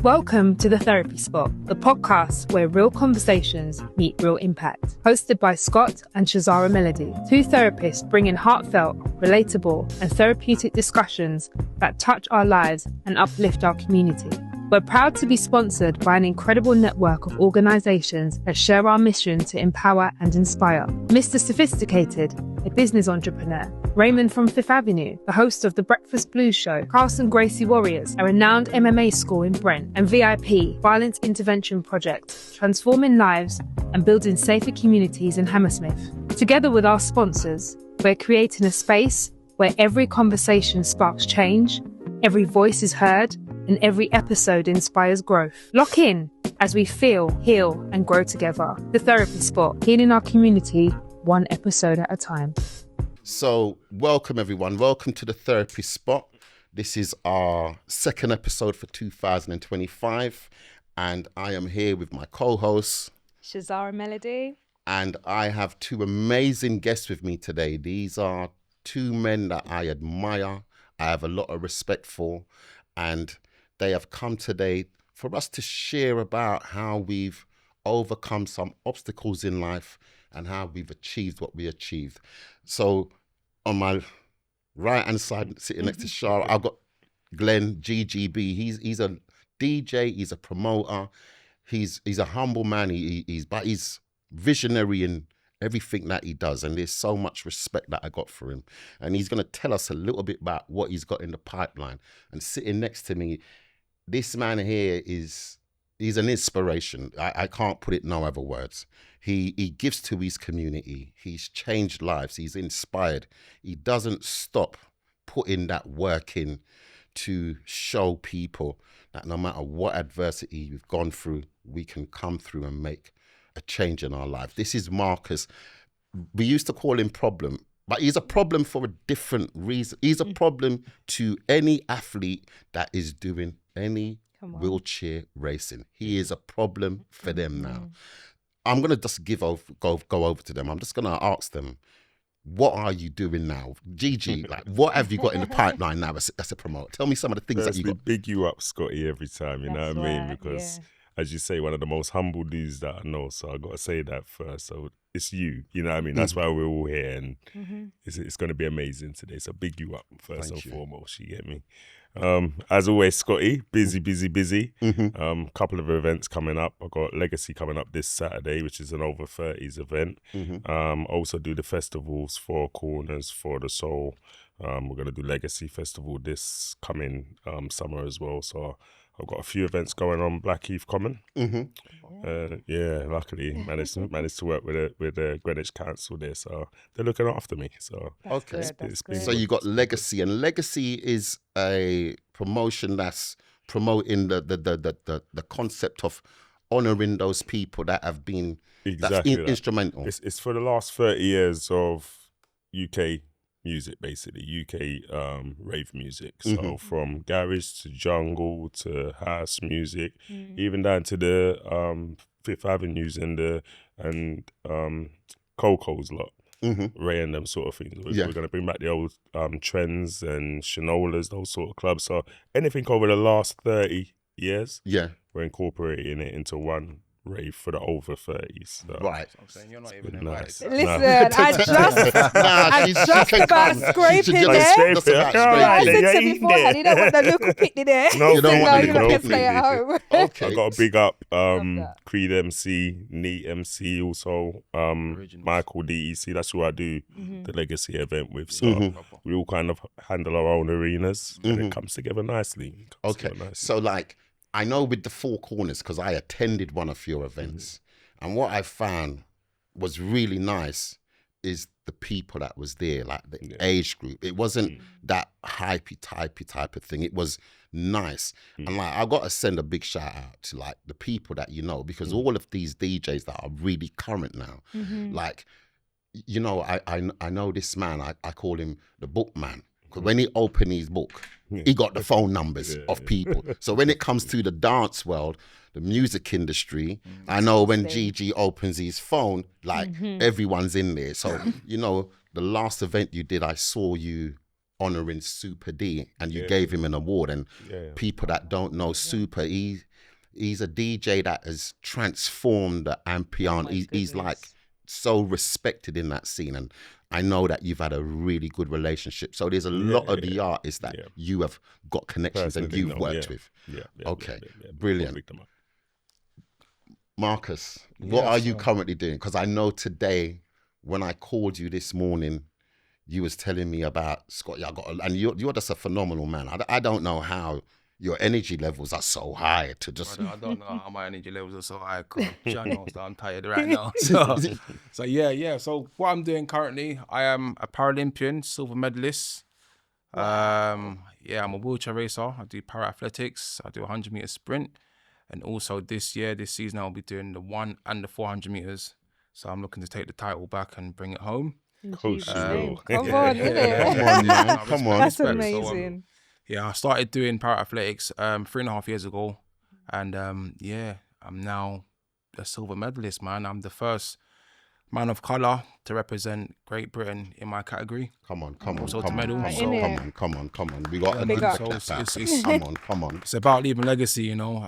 Welcome to The Therapy Spot, the podcast where real conversations meet real impact. Hosted by Scott and Chaz'ara In, two therapists bringing heartfelt, relatable, and therapeutic discussions that touch our lives and uplift our community. We're proud to be sponsored by an incredible network of organizations that share our mission to empower and inspire. Mr. Sophisticated, a business entrepreneur. Raymond from Fifth Avenue, the host of The Breakfast Blues Show. Carson Gracie Warriors, a renowned MMA school in Brent. And VIP, Violence Intervention Project, transforming lives and building safer communities in Hammersmith. Together with our sponsors, we're creating a space where every conversation sparks change, every voice is heard, and every episode inspires growth. Lock in as we feel, heal, and grow together. The Therapy Spot, healing our community one episode at a time. So, welcome everyone. Welcome to The Therapy Spot. This is our second episode for 2025, and I am here with my co-host, Chaz'ara In. and I have two amazing guests with me today. These are two men that I admire, I have a lot of respect for, and they have come today for us to share about how we've overcome some obstacles in life and how we've achieved what we achieved. So on my right hand side, sitting next to Shara, I've got Glen GGB. He's a DJ, he's a promoter, he's a humble man, but he's visionary in everything that he does, and there's so much respect that I got for him. And he's going to tell us a little bit about what he's got in the pipeline. And sitting next to me, this man here he's an inspiration. I can't put it no other words. He gives to his community. He's changed lives. He's inspired. He doesn't stop putting that work in to show people that no matter what adversity we've gone through, we can come through and make a change in our life. This is Marcus. We used to call him Problem, but he's a problem for a different reason. He's a problem to any athlete that is doing any wheelchair racing. He is a problem for them now. I'm going to just go over to them. I'm just going to ask them, what are you doing now? GG, like, what have you got in the pipeline now as a promoter? Tell me some of the things that you got. Big you up, Scotty, every time, you know what I mean? Because, as you say, one of the most humble dudes that I know, so I got to say that first. So it's you know what I mean? That's why we're all here, and it's going to be amazing today. So big you up first and foremost, you get me? As always, Scotty, busy. Couple of events coming up. I've got Legacy coming up this Saturday, which is an over 30s event. Also do the festivals, Four Corners, For the Soul. We're going to do Legacy Festival this coming summer as well. So I've got a few events going on Blackheath Common. Luckily managed to work with the Greenwich Council there, so they're looking after me. So So you got Legacy, and Legacy is a promotion that's promoting the concept of honouring those people that have been instrumental. It's for the last 30 years of UK music, basically UK rave music. So from garage to jungle to house music, even down to the Fifth Avenues and Coco's lot, Ray and them sort of things. We're going to bring back the old Trends and Shinolas, those sort of clubs. So anything over the last 30 years, we're incorporating it into one rave for the over 30s. So. Right. I'm saying you're not even invited. Listen, I just about scraping there. I said to beforehand, you don't want the local picnic there. No, you don't want you can stay at home. Okay. I got a big up Creed MC, Neat MC, also Michael DEC. That's who I do the Legacy event with. So we all kind of handle our own arenas, and it comes together nicely. So like, I know with the Four Corners, because I attended one of your events, and what I found was really nice is the people that was there, like the age group. It wasn't that hypey type of thing. It was nice. And like, I got to send a big shout out to like the people that you know, because all of these DJs that are really current now, like, you know, I know this man, I call him the book man. Because when he opened his book, he got the phone numbers of people. So when it comes to the dance world, the music industry, I know when GG opens his phone, like everyone's in there. So, you know, the last event you did, I saw you honouring Super D, and you gave him an award. And people that don't know Super, He's a DJ that has transformed the Ampion. He's like so respected in that scene, and I know that you've had a really good relationship. So there's a lot of the artists that you have got connections and you've worked with. Okay, brilliant. Marcus, what are you currently doing? Because I know today when I called you this morning, you was telling me about Scott. And you're just a phenomenal man. I don't know how your energy levels are so high to just. I don't know how my energy levels are so high. I'm tired right now. So yeah. So what I'm doing currently, I am a Paralympian, silver medalist. I'm a wheelchair racer. I do para athletics. I do 100-meter sprint, and also this season, I'll be doing the 100 and the 400 meters. So I'm looking to take the title back and bring it home. Coach, Come on, man. Come on. That's amazing. I started doing para athletics 3.5 years ago, and I'm now a silver medalist, man. I'm the first man of colour to represent Great Britain in my category. Come on. Come on. We got a good come on. It's about leaving legacy, you know.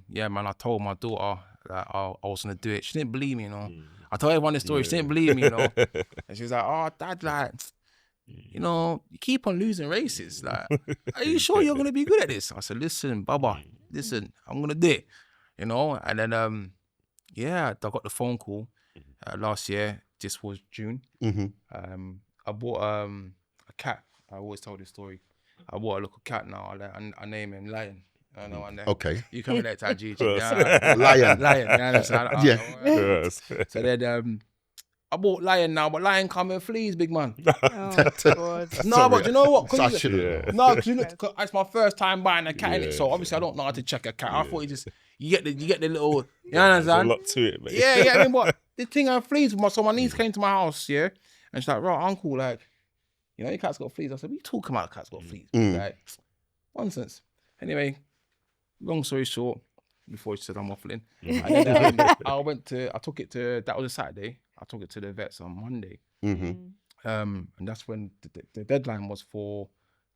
Man, I told my daughter that I was going to do it. She didn't believe me, you know. I told everyone the story. She didn't believe me, you know. And she was like, "Oh, Dad, like, you know, you keep on losing races. Like, are you sure you're going to be good at this?" I said, "Listen, Baba, I'm going to do it." You know, and then, I got the phone call last year. This was June. I bought a cat. I always tell this story. I bought a little cat now. I name him Lion. I know, and okay. You can relate to that, Gigi. Lion. So then I bought Lion now, but Lion come in fleas, big man. Oh, God. No, but you know what? So I should've. No, because it's my first time buying a cat, innit? So obviously I don't know how to check a cat. I thought you get the little, you understand? There's a lot to it, mate. Yeah. I mean, what? The thing had fleas. So my niece came to my house, and she's like, "Right, uncle, like, you know, your cat's got fleas." I said, "What are you talking about? Cat's got fleas?" Like, nonsense. Anyway, long story short, before she said I'm waffling, and then I took it to, that was a Saturday. I took it to the vets on Monday. And that's when the deadline was for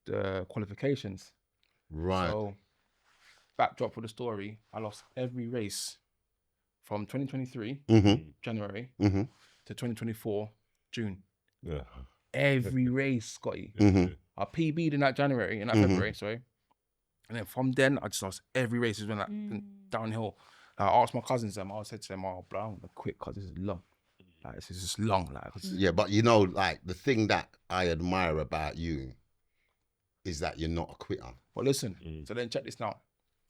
the qualifications. Right. So, backdrop for the story, I lost every race from 2023, January, to 2024, June. Yeah. Every race, Scotty. I PB'd in that February, sorry. And then from then, I just lost every race. It's been downhill. I asked my cousins I said to them, "Oh, bro, I'm gonna quit because this is long. Like, this is just long." Like, yeah, but you know, like, the thing that I admire about you is that you're not a quitter. Well, listen. So then check this now.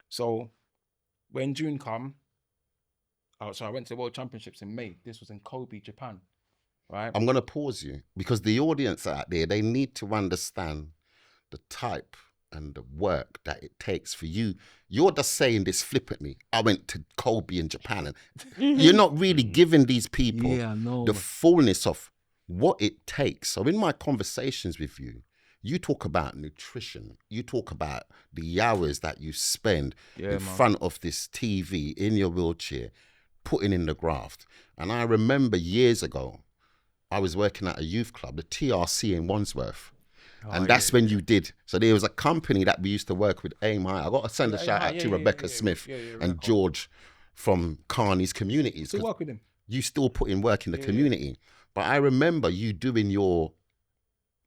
So when June come, so I went to the World Championships in May. This was in Kobe, Japan. Right. I'm gonna pause you because the audience out there, they need to understand the type and the work that it takes for you. You're just saying this flippantly. I went to Kobe in Japan, and you're not really giving these people the fullness of what it takes. So in my conversations with you, you talk about nutrition. You talk about the hours that you spend in front of this TV in your wheelchair, putting in the graft. And I remember years ago, I was working at a youth club, the TRC in Wandsworth. And that's when you did. So there was a company that we used to work with, Aim High. I got to send a shout out to Rebecca Smith and George from Carney's Communities. Still work with him. You still put in work in the community. But I remember you doing your,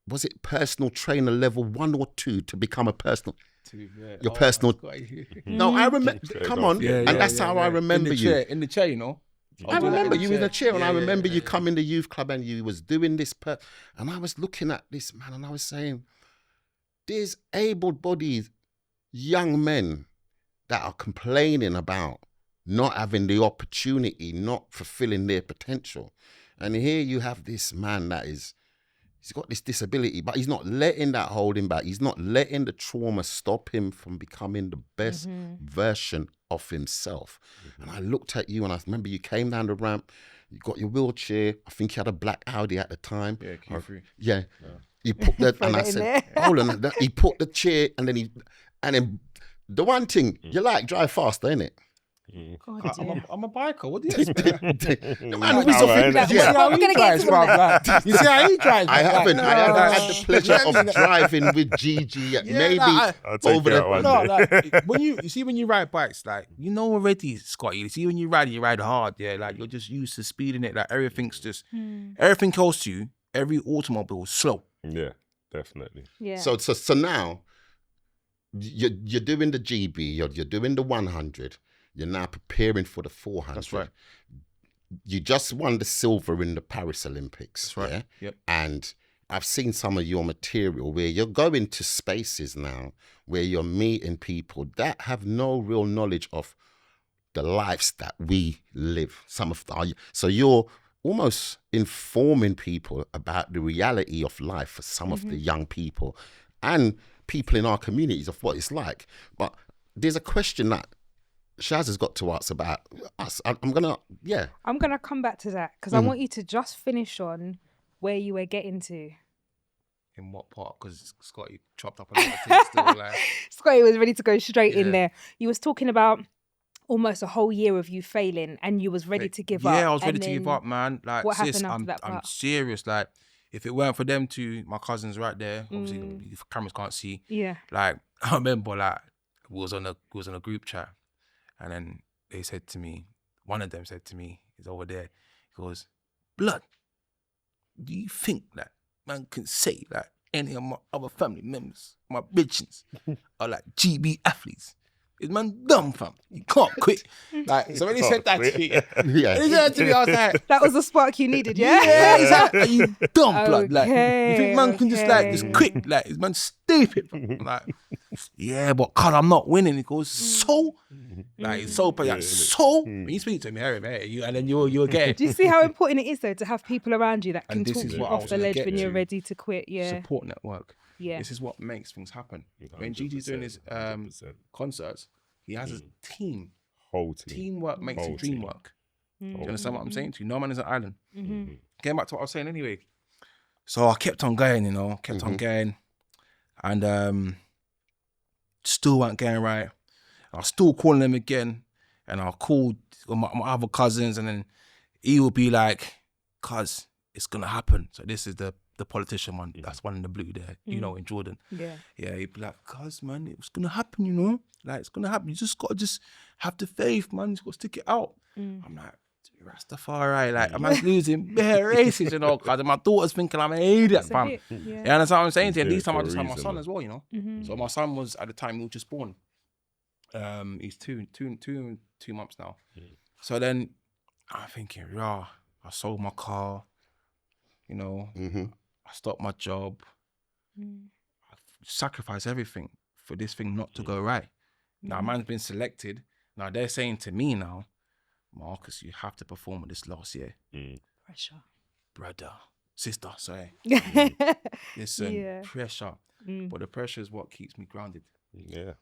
was it personal trainer level 1 or 2 to become a personal? 2, yeah. Your personal. No, I remember. Come on. And that's how I remember you. In the chair, you know. I remember you in a chair, and I remember you come in the youth club and you was doing this. And I was looking at this man and I was saying, there's able-bodied young men that are complaining about not having the opportunity, not fulfilling their potential. And here you have this man that he's got this disability, but he's not letting that hold him back. He's not letting the trauma stop him from becoming the best version of himself. And I looked at you and I remember you came down the ramp, you got your wheelchair. I think you had a black Audi at the time. Yeah, Q3. Yeah. He put that, and I said, hold on. He put the chair, and then the one thing, you like drive faster, innit? God, dear. I'm a biker. What do you expect? Man, we saw We're gonna get into bruv. You see how he drives? I haven't had the pleasure Yeah, of driving with GG yet. Yeah, Maybe I'll take over you out one day. like when you ride bikes, like you know already, Scott. You see when you ride hard, yeah. Like you're just used to speeding it. Like everything's just everything close to you. Every automobile is slow. Yeah, definitely. Yeah. So now you're doing the GB, you're doing the 100. You're now preparing for the 400. That's right. You just won the silver in the Paris Olympics. That's right. Yeah? Yep. And I've seen some of your material where you're going to spaces now where you're meeting people that have no real knowledge of the lives that we live. So you're almost informing people about the reality of life for some of the young people and people in our communities of what it's like. But there's a question that Shaz has got to ask about us. I'm gonna come back to that because I want you to just finish on where you were getting to. In what part? Because Scotty chopped up a lot of things still. Like, Scotty was ready to go straight in there. You was talking about almost a whole year of you failing and you was ready to give up. Yeah, I was ready to give up, man. Like, what sis, happened after that I'm part? serious. Like, if it weren't for them two, my cousins right there, obviously the cameras can't see. Yeah. Like, I remember, like, we was on a group chat, and then they said to me, one of them said to me, he's over there, he goes, "Blood, do you think that man can say that any of my other family members, my bitches, are like GB athletes? Is man dumb, fam? You can't quit." Like, so when he said that to me, when he said that to me, I was like, That was the spark you needed, yeah? yeah, he's like, "Are you dumb, blood? Like, you Okay, think man can just quit? Like, is man stupid?" I'm like, "Yeah, but cause I'm not winning." He goes, "So?" Like, it's so, but like, "So?" When you speak to him, and then you'll get it. Do you see how important it is though to have people around you that can And this talk is you what I off was the gonna ledge get when you're to. ready to quit? Yeah. Support network. Yeah. This is what makes things happen. When GG's doing his 100%. concerts, he has a team. Whole team. Teamwork makes the Whole dream team. work. Do you understand what I'm saying to you? No man is an island. Getting back to what I was saying anyway. So I kept on going, kept on going. And still weren't getting right. I was still calling them again. And I called my other cousins, and then he would be like, "Cuz, it's gonna happen." So this is the politician one. That's one in the blue there, in Jordan. Yeah. Yeah, he'd be like, "Cuz, man, it's gonna happen, Like, it's gonna happen. You just gotta have the faith, man. You just gotta stick it out." I'm like, Rastafari, like, I'm losing bare races, cuz my daughter's thinking I'm an idiot, fam. Yeah. Yeah, that's what I'm saying to you. And Do it this time for I a just had my reason, son man. as well, So my son was, at the time, he was just born. He's two months now. So then I'm thinking, I sold my car, I stopped my job. I sacrificed everything for this thing not to go right. Now, man's been selected. Now, they're saying to me now, "Marcus, you have to perform with this last year." Pressure. Brother, sister, sorry. Listen, pressure. But the pressure is what keeps me grounded. Yeah.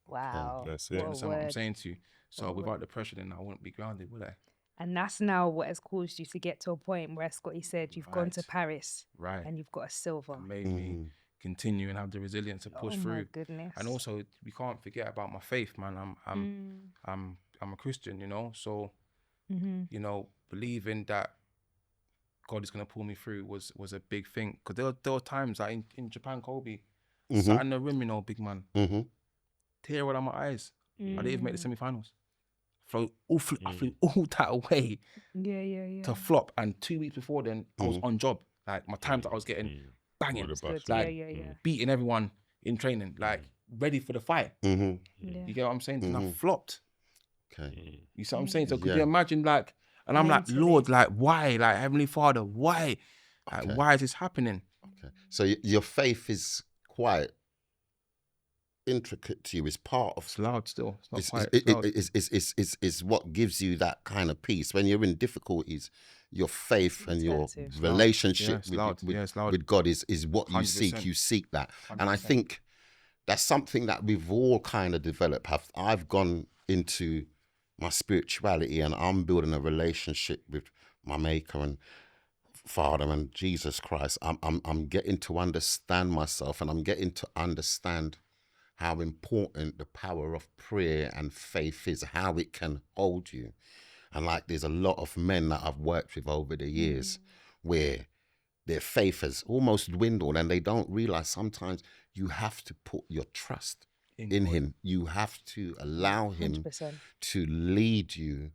Wow. That's You it. understand what I'm saying to you? So without the pressure, then I wouldn't be grounded, would I? And that's now what has caused you to get to a point where Scotty said you've gone to Right. Paris Right. and you've got a silver. Made me continue and have the resilience to push Oh my through. goodness. And also, we can't forget about my faith, man. I'm a Christian, So, believing that God is gonna pull me through was a big thing. Because there were times like in Japan, Kobe, sat in the room, big man, tear out of my eyes. I didn't even make the semi-finals. I flew all that way Yeah. to flop, and 2 weeks before then, I was on job. Like, my times that I was getting banging, With the bus. like Yeah. beating everyone in training, like ready for the fight. Yeah. You get what I'm saying? And I flopped. Okay. You see what I'm saying? So could Yeah. you imagine, like, and I'm like, Mentally. Lord, like, why? Like, Heavenly Father, why? Like, Okay. why is this happening? Okay. So your faith is quite intricate to you. It's part of It's loud still. It's not it's, quiet. it- It's loud. it's what gives you that kind of peace when you're in difficulties. Your faith and your Turn to. relationship Yeah, it's loud. with, Yeah, it's loud. with God is what you seek. 100%. You seek that, and I 100%. think that's something that we've all kind of developed. I've gone into my spirituality, and I'm building a relationship with my Maker and Father and Jesus Christ. I'm getting to understand myself, and I'm getting to understand how important the power of prayer and faith is, how it can hold you. And like, there's a lot of men that I've worked with over the years where their faith has almost dwindled and they don't realize sometimes you have to put your trust in him. You have to allow him 100%. to lead you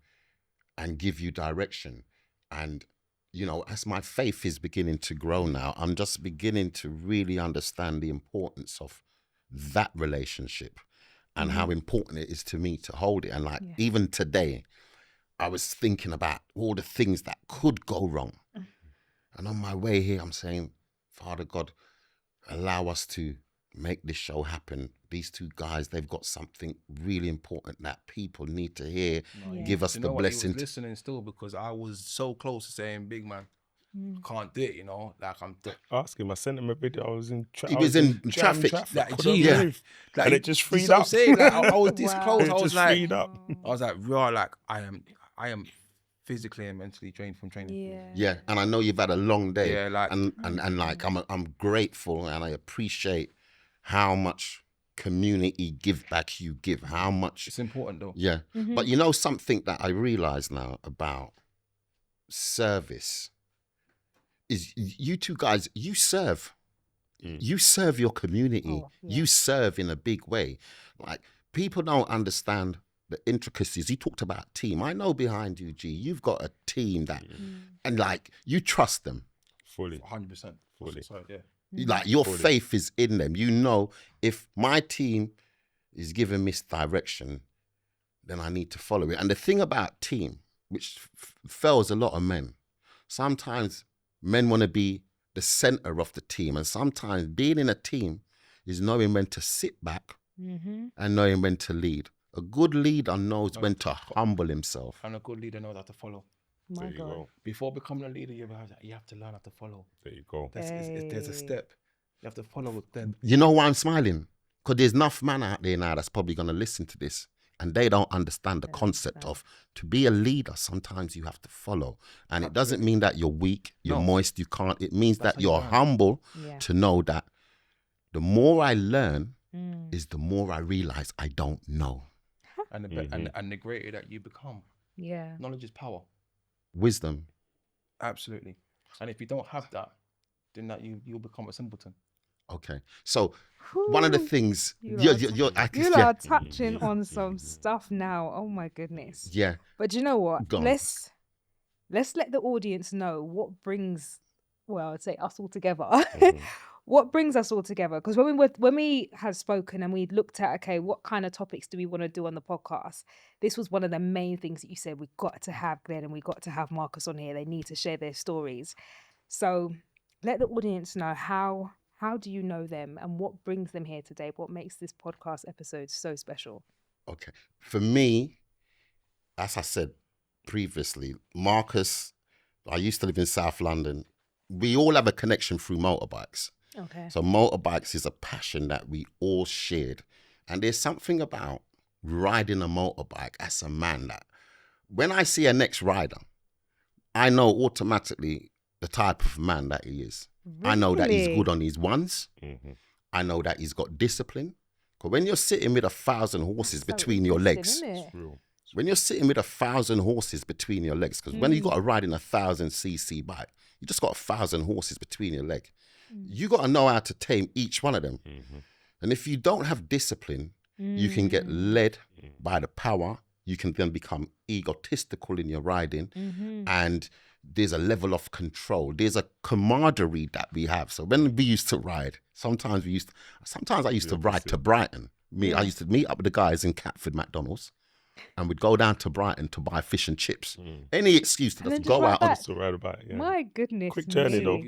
and give you direction. And, you know, as my faith is beginning to grow now, I'm just beginning to really understand the importance of that relationship and how important it is to me to hold it. And like, even today, I was thinking about all the things that could go wrong. And on my way here, I'm saying, Father God, allow us to make this show happen. These two guys, they've got something really important that people need to hear. Give us the blessing. He was listening still, because I was so close to saying, big man, I can't do it, you know. Like, Ask him. I sent him a video. I was in He was in traffic. Like, Couldn't move. like, and it just freed so up. saying, like, I was this close. It I was just like, freed up. raw, like, I am physically and mentally drained from training. Yeah, and I know you've had a long day. Yeah, like, and like, I'm grateful and I appreciate how much community give back you give. How much it's important though. Yeah, but you know something that I realize now about service is you two guys, you serve. You serve your community. You serve in a big way. Like, people don't understand the intricacies. You talked about team. I know behind you, G, you've got a team that, and like, you trust them. Fully. 100%. Fully. Sorry, yeah. Like, your faith is in them. You know, if my team is giving misdirection, then I need to follow it. And the thing about team, which fails a lot of men, sometimes men want to be the center of the team. And sometimes being in a team is knowing when to sit back and knowing when to lead. A good leader knows when to humble himself. And a good leader knows how to follow. My God. Before becoming a leader, you have to learn how to follow. There you go. There's a step. You have to follow with them. You know why I'm smiling? Because there's enough man out there now that's probably going to listen to this and they don't understand the concept of, to be a leader, sometimes you have to follow. And it doesn't mean that you're weak, you're moist, you can't. It means that you're humble to know that the more I learn is the more I realize I don't know. And the greater that you become. Yeah. Knowledge is power. Wisdom. Absolutely. And if you don't have that, then you'll become a simpleton. Okay. So one of the things you are touching on some stuff now. Oh my goodness. Yeah. But you know what? Let's let the audience know what brings, well, I'd say us all together. What brings us all together? Because when we had spoken and we looked at, okay, what kind of topics do we want to do on the podcast? This was one of the main things that you said. We've got to have Glenn and we've got to have Marcus on here. They need to share their stories. So let the audience know how do you know them and what brings them here today? What makes this podcast episode so special? Okay. For me, as I said previously, Marcus, I used to live in South London. We all have a connection through motorbikes. Okay. So motorbikes is a passion that we all shared. And there's something about riding a motorbike as a man that when I see a next rider, I know automatically the type of man that he is. Really? I know that he's good on his ones. I know that he's got discipline. Because when you're sitting with 1,000 horses between your legs, when you're sitting with 1,000 horses between your legs, because when you got to ride in 1,000cc bike, you just got 1,000 horses between your leg. You got to know how to tame each one of them. And if you don't have discipline, you can get led by the power. You can then become egotistical in your riding. And there's a level of control. There's a camaraderie that we have. So when we used to ride, sometimes I used to ride to Brighton. I used to meet up with the guys in Catford McDonald's. And we'd go down to Brighton to buy fish and chips. Any excuse to just go out. To ride a bike, My goodness. Quick journey though.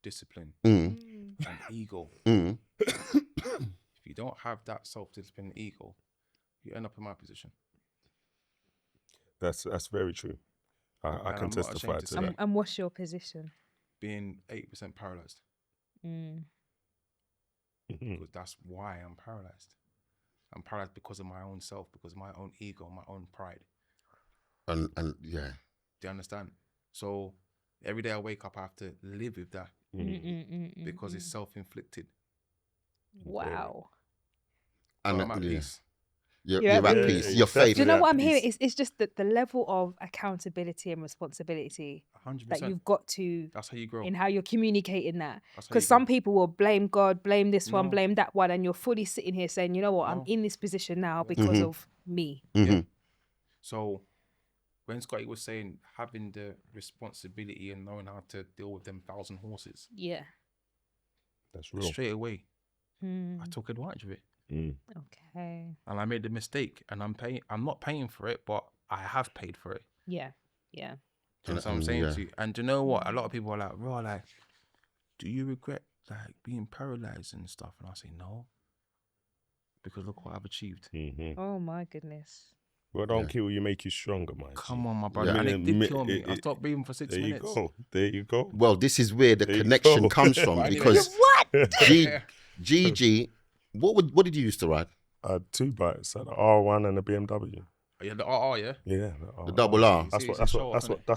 Discipline and ego. If you don't have that self-discipline and ego, you end up in my position. That's very true. I can testify to that. And what's your position? Being 80% paralyzed. Because that's why I'm paralyzed. I'm paralyzed because of my own self, because of my own ego, my own pride. And yeah. Do you understand? So every day I wake up, I have to live with that because it's self-inflicted. Wow. So And I'm at yeah. peace. You're You're at at peace. peace. Your faith. Do you know what I'm Definitely at hearing? peace. It's just that the level of accountability and responsibility 100%. that you've got to That's how you grow. in how you're communicating that. That's how Because you some grow. people will blame God, blame this one, No. blame that one, and you're fully sitting here saying, you know what, I'm No. in this position now because of me. Yeah. So when Scotty was saying having the responsibility and knowing how to deal with them 1,000 horses, Yeah. That's real. straight away, I took advantage of it. Okay. And I made the mistake, and I'm not paying for it, but I have paid for it. Yeah. Yeah. Do you know what I'm saying to you? And do you know what? A lot of people are like, bro, like, do you regret like being paralyzed and stuff? And I say no, because look what I've achieved. Oh my goodness. What don't kill you make you stronger, man. Come on, my brother. Yeah. And it did kill me. I stopped breathing for 6 There you minutes. go. There you go. Well, this is where the There you connection go. comes from But because anyways. GG, what did you used to ride? I had 2 bikes, I had the R1 and the BMW. Oh, yeah, the RR, yeah? Yeah, The double R. That's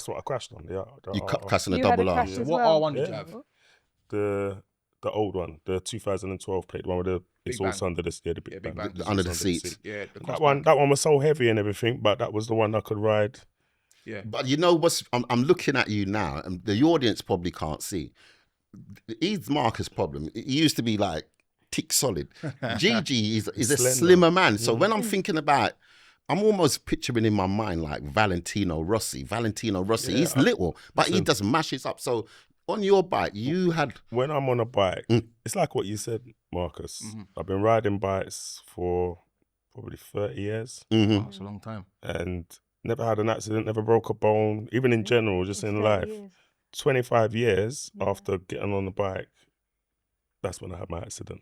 what I crashed on. Yeah, You cussing a You had double a R. crash as What well. R1 did you have? The old one, the 2012 plate, the one with the it's bang. also under the Yeah, big bang. it's Under also the seat. Yeah, the That one was so heavy and everything, but that was the one I could ride. Yeah. But you know what's? I'm looking at you now, and the audience probably can't see. He's Marcus' problem. He used to be like tick solid. GG is a Slender. slimmer man. So when I'm thinking about, I'm almost picturing in my mind like Valentino Rossi. Yeah, He's little, but he just mashes up. So on your bike, you had When I'm on a bike, it's like what you said, Marcus. I've been riding bikes for probably 30 years Mm-hmm. Wow, that's a long time. and never had an accident, never broke a bone, even in general, just in 30 life. years. 25 years after getting on the bike, that's when I had my accident.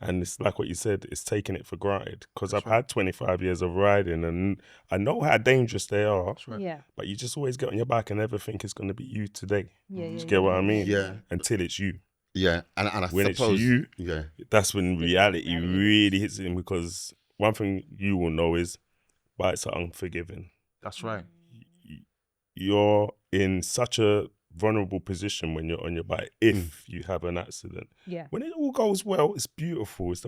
And it's like what you said, it's taking it for granted because I've had 25 years of riding and I know how dangerous they are, Right. Yeah. but you just always get on your bike and never think it's going to be you today. Yeah. Do you get what I mean? Yeah. Until it's you. Yeah, and I When suppose it's you, yeah, that's when reality really hits in because one thing you will know is bikes are unforgiving. That's right. You're in such a vulnerable position when you're on your bike if you have an accident. Yeah. When it all goes well, it's beautiful. It's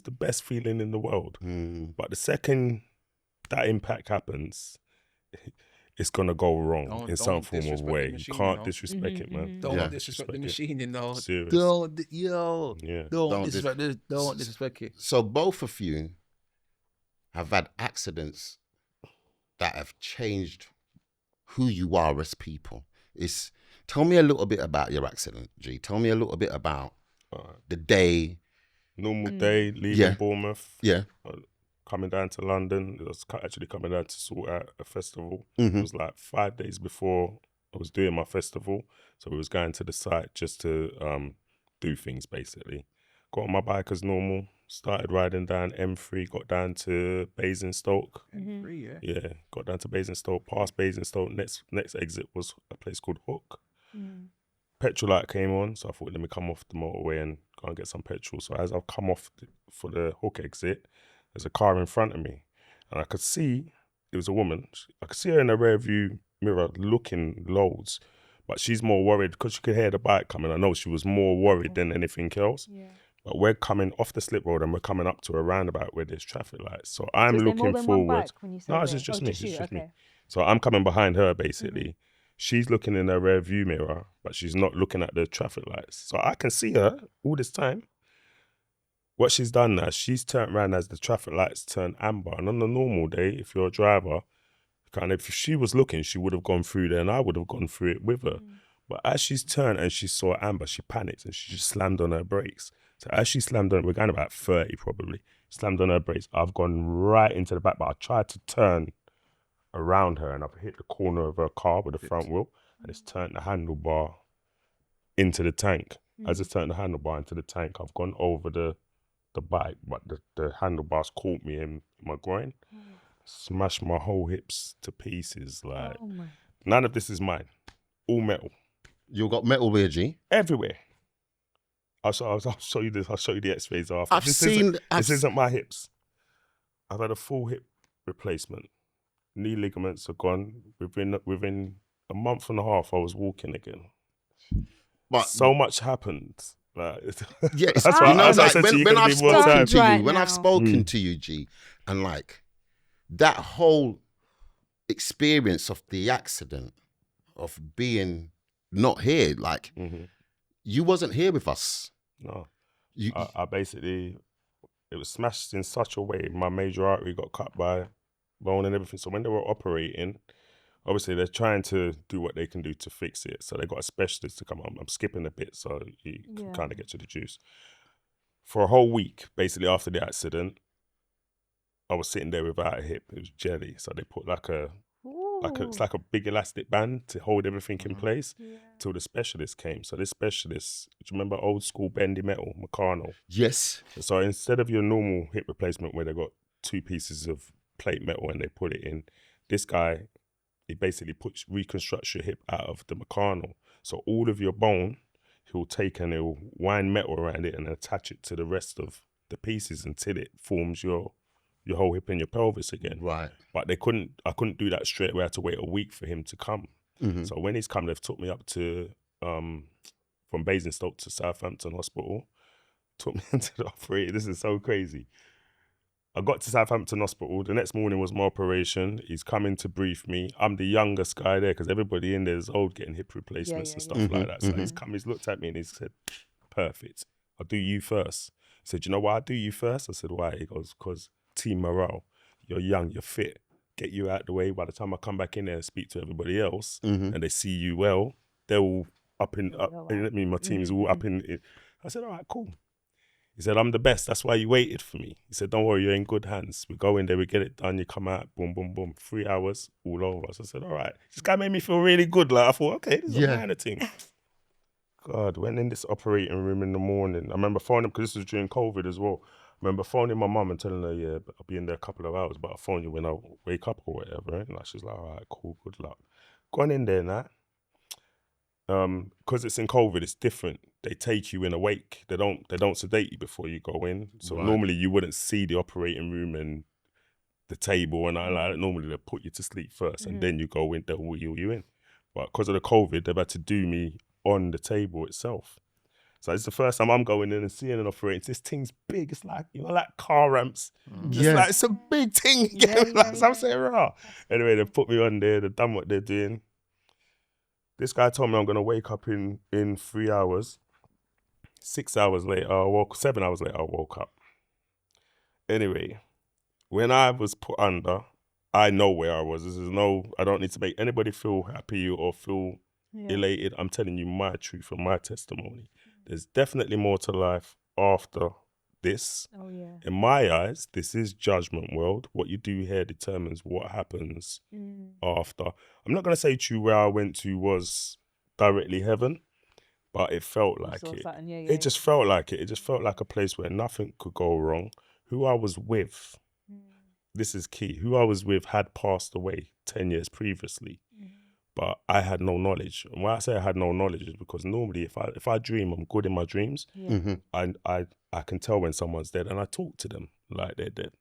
the best feeling in the world. But the second that impact happens, it's gonna go wrong in some form of way. You machine, can't you know? disrespect it, man. Don't disrespect the machine, you know. Serious. Don't Don't disrespect it. So both of you have had accidents that have changed who you are as people. Tell me a little bit about your accident, G. Tell me a little bit about the day. Normal day, leaving Bournemouth. Yeah. Coming down to London. It was actually coming down to sort out a festival. Mm-hmm. It was like 5 days before I was doing my festival. So we was going to the site just to do things basically. Got on my bike as normal, started riding down M3, got down to Basingstoke. Free, yeah. Yeah, got down to Basingstoke, past Basingstoke. Next exit was a place called Hook. Petrol light came on, so I thought, let me come off the motorway and go and get some petrol. So as I've come off for the Hook exit, there's a car in front of me. And I could see, it was a woman, I could see her in the rear view mirror looking loads, but she's more worried because she could hear the bike coming. I know she was more worried than anything else. Yeah. But we're coming off the slip road and we're coming up to a roundabout where there's traffic lights. So I'm looking forward. No, it's just me. It's just me. So I'm coming behind her basically. She's looking in her rear view mirror, but she's not looking at the traffic lights. So I can see her all this time. What she's done now, she's turned around as the traffic lights turn amber. And on a normal day, if you're a driver, kind of, if she was looking, she would have gone through there and I would have gone through it with her. But as she's turned and she saw amber, she panicked and she just slammed on her brakes. So as she slammed on, we're going about 30 probably, slammed on her brakes. I've gone right into the back, but I tried to turn around her and I've hit the corner of her car with the front wheel and it's turned the handlebar into the tank. As it's turned the handlebar into the tank, I've gone over the bike, but the handlebars caught me in my groin, smashed my whole hips to pieces. Like, none of this is mine. All metal. You got metal there, G? Everywhere. I'll show you this. I'll show you the X-rays after. This isn't my hips. I've had a full hip replacement. Knee ligaments are gone. Within a month and a half, I was walking again. But so much happened. Like, yeah, it's, that's you why know, I like said to you, when you're I've gonna need more spoken time. to you, Right when now. I've spoken to you, G, and like that whole experience of the accident, of being not here, like you wasn't here with us. No, You, I basically, it was smashed in such a way. My major artery got cut by bone and everything. So when they were operating, obviously they're trying to do what they can do to fix it. So they got a specialist to come on. I'm skipping a bit so you can kind of get to the juice. For a whole week, basically after the accident, I was sitting there without a hip. It was jelly. So they put it's like a big elastic band to hold everything in place till the specialist came. So this specialist, do you remember old school bendy metal, Meccano? yes. So instead of your normal hip replacement where they got 2 pieces of plate metal and they put it in, this guy, he basically reconstructs your hip out of the Meccano. So all of your bone, he'll take and he'll wind metal around it and attach it to the rest of the pieces until it forms your whole hip and your pelvis again. Right. But I couldn't do that straight away. I had to wait a week for him to come. So when he's come, they've took me up to, from Basingstoke to Southampton Hospital, took me into the operator. This is so crazy. I got to Southampton Hospital. The next morning was my operation. He's coming to brief me. I'm the youngest guy there because everybody in there is old getting hip replacements and stuff like that. So he's come, he's looked at me and he said, perfect. I'll do you first. He said, you know why I do you first? I said, why? He goes, because team morale. You're young, you're fit. Get you out the way. By the time I come back in there and speak to everybody else and they see you well, they're all my team is all up in. I said, all right, cool. He said, I'm the best. That's why you waited for me. He said, don't worry, you're in good hands. We go in there, we get it done. You come out, boom, boom, boom. 3 hours, all over. So I said, all right. This guy made me feel really good. Like I thought, okay, this is a minor thing. God, went in this operating room in the morning. I remember phoning him, because this was during COVID as well. I remember phoning my mum and telling her, yeah, I'll be in there a couple of hours, but I'll phone you when I wake up or whatever. And she's like, all right, cool, good luck. Gone in there now. Because it's in COVID, it's different. They take you in awake. They don't sedate you before you go in. So normally you wouldn't see the operating room and the table and all like that. Normally they put you to sleep first and then you go in, they'll wheel you in. But because of the COVID, they've had to do me on the table itself. So it's the first time I'm going in and seeing an operating. This thing's big. It's like, like car ramps. Just like, it's a big thing. So I'm saying, rah. Anyway, they put me on there. They've done what they're doing. This guy told me I'm going to wake up in 3 hours. 6 hours later, 7 hours later, I woke up. Anyway, when I was put under, I know where I was. I don't need to make anybody feel happy or feel elated. I'm telling you my truth and my testimony. There's definitely more to life after this. In my eyes, this is judgment world. What you do here determines what happens after. I'm not going to say to you where I went to was directly heaven, but it felt like it. It just felt like it. It just felt like a place where nothing could go wrong. Who I was with, this is key, who I was with had passed away 10 years previously. But I had no knowledge. And why I say I had no knowledge is because normally if I dream, I'm good in my dreams. I can tell when someone's dead and I talk to them like they're dead.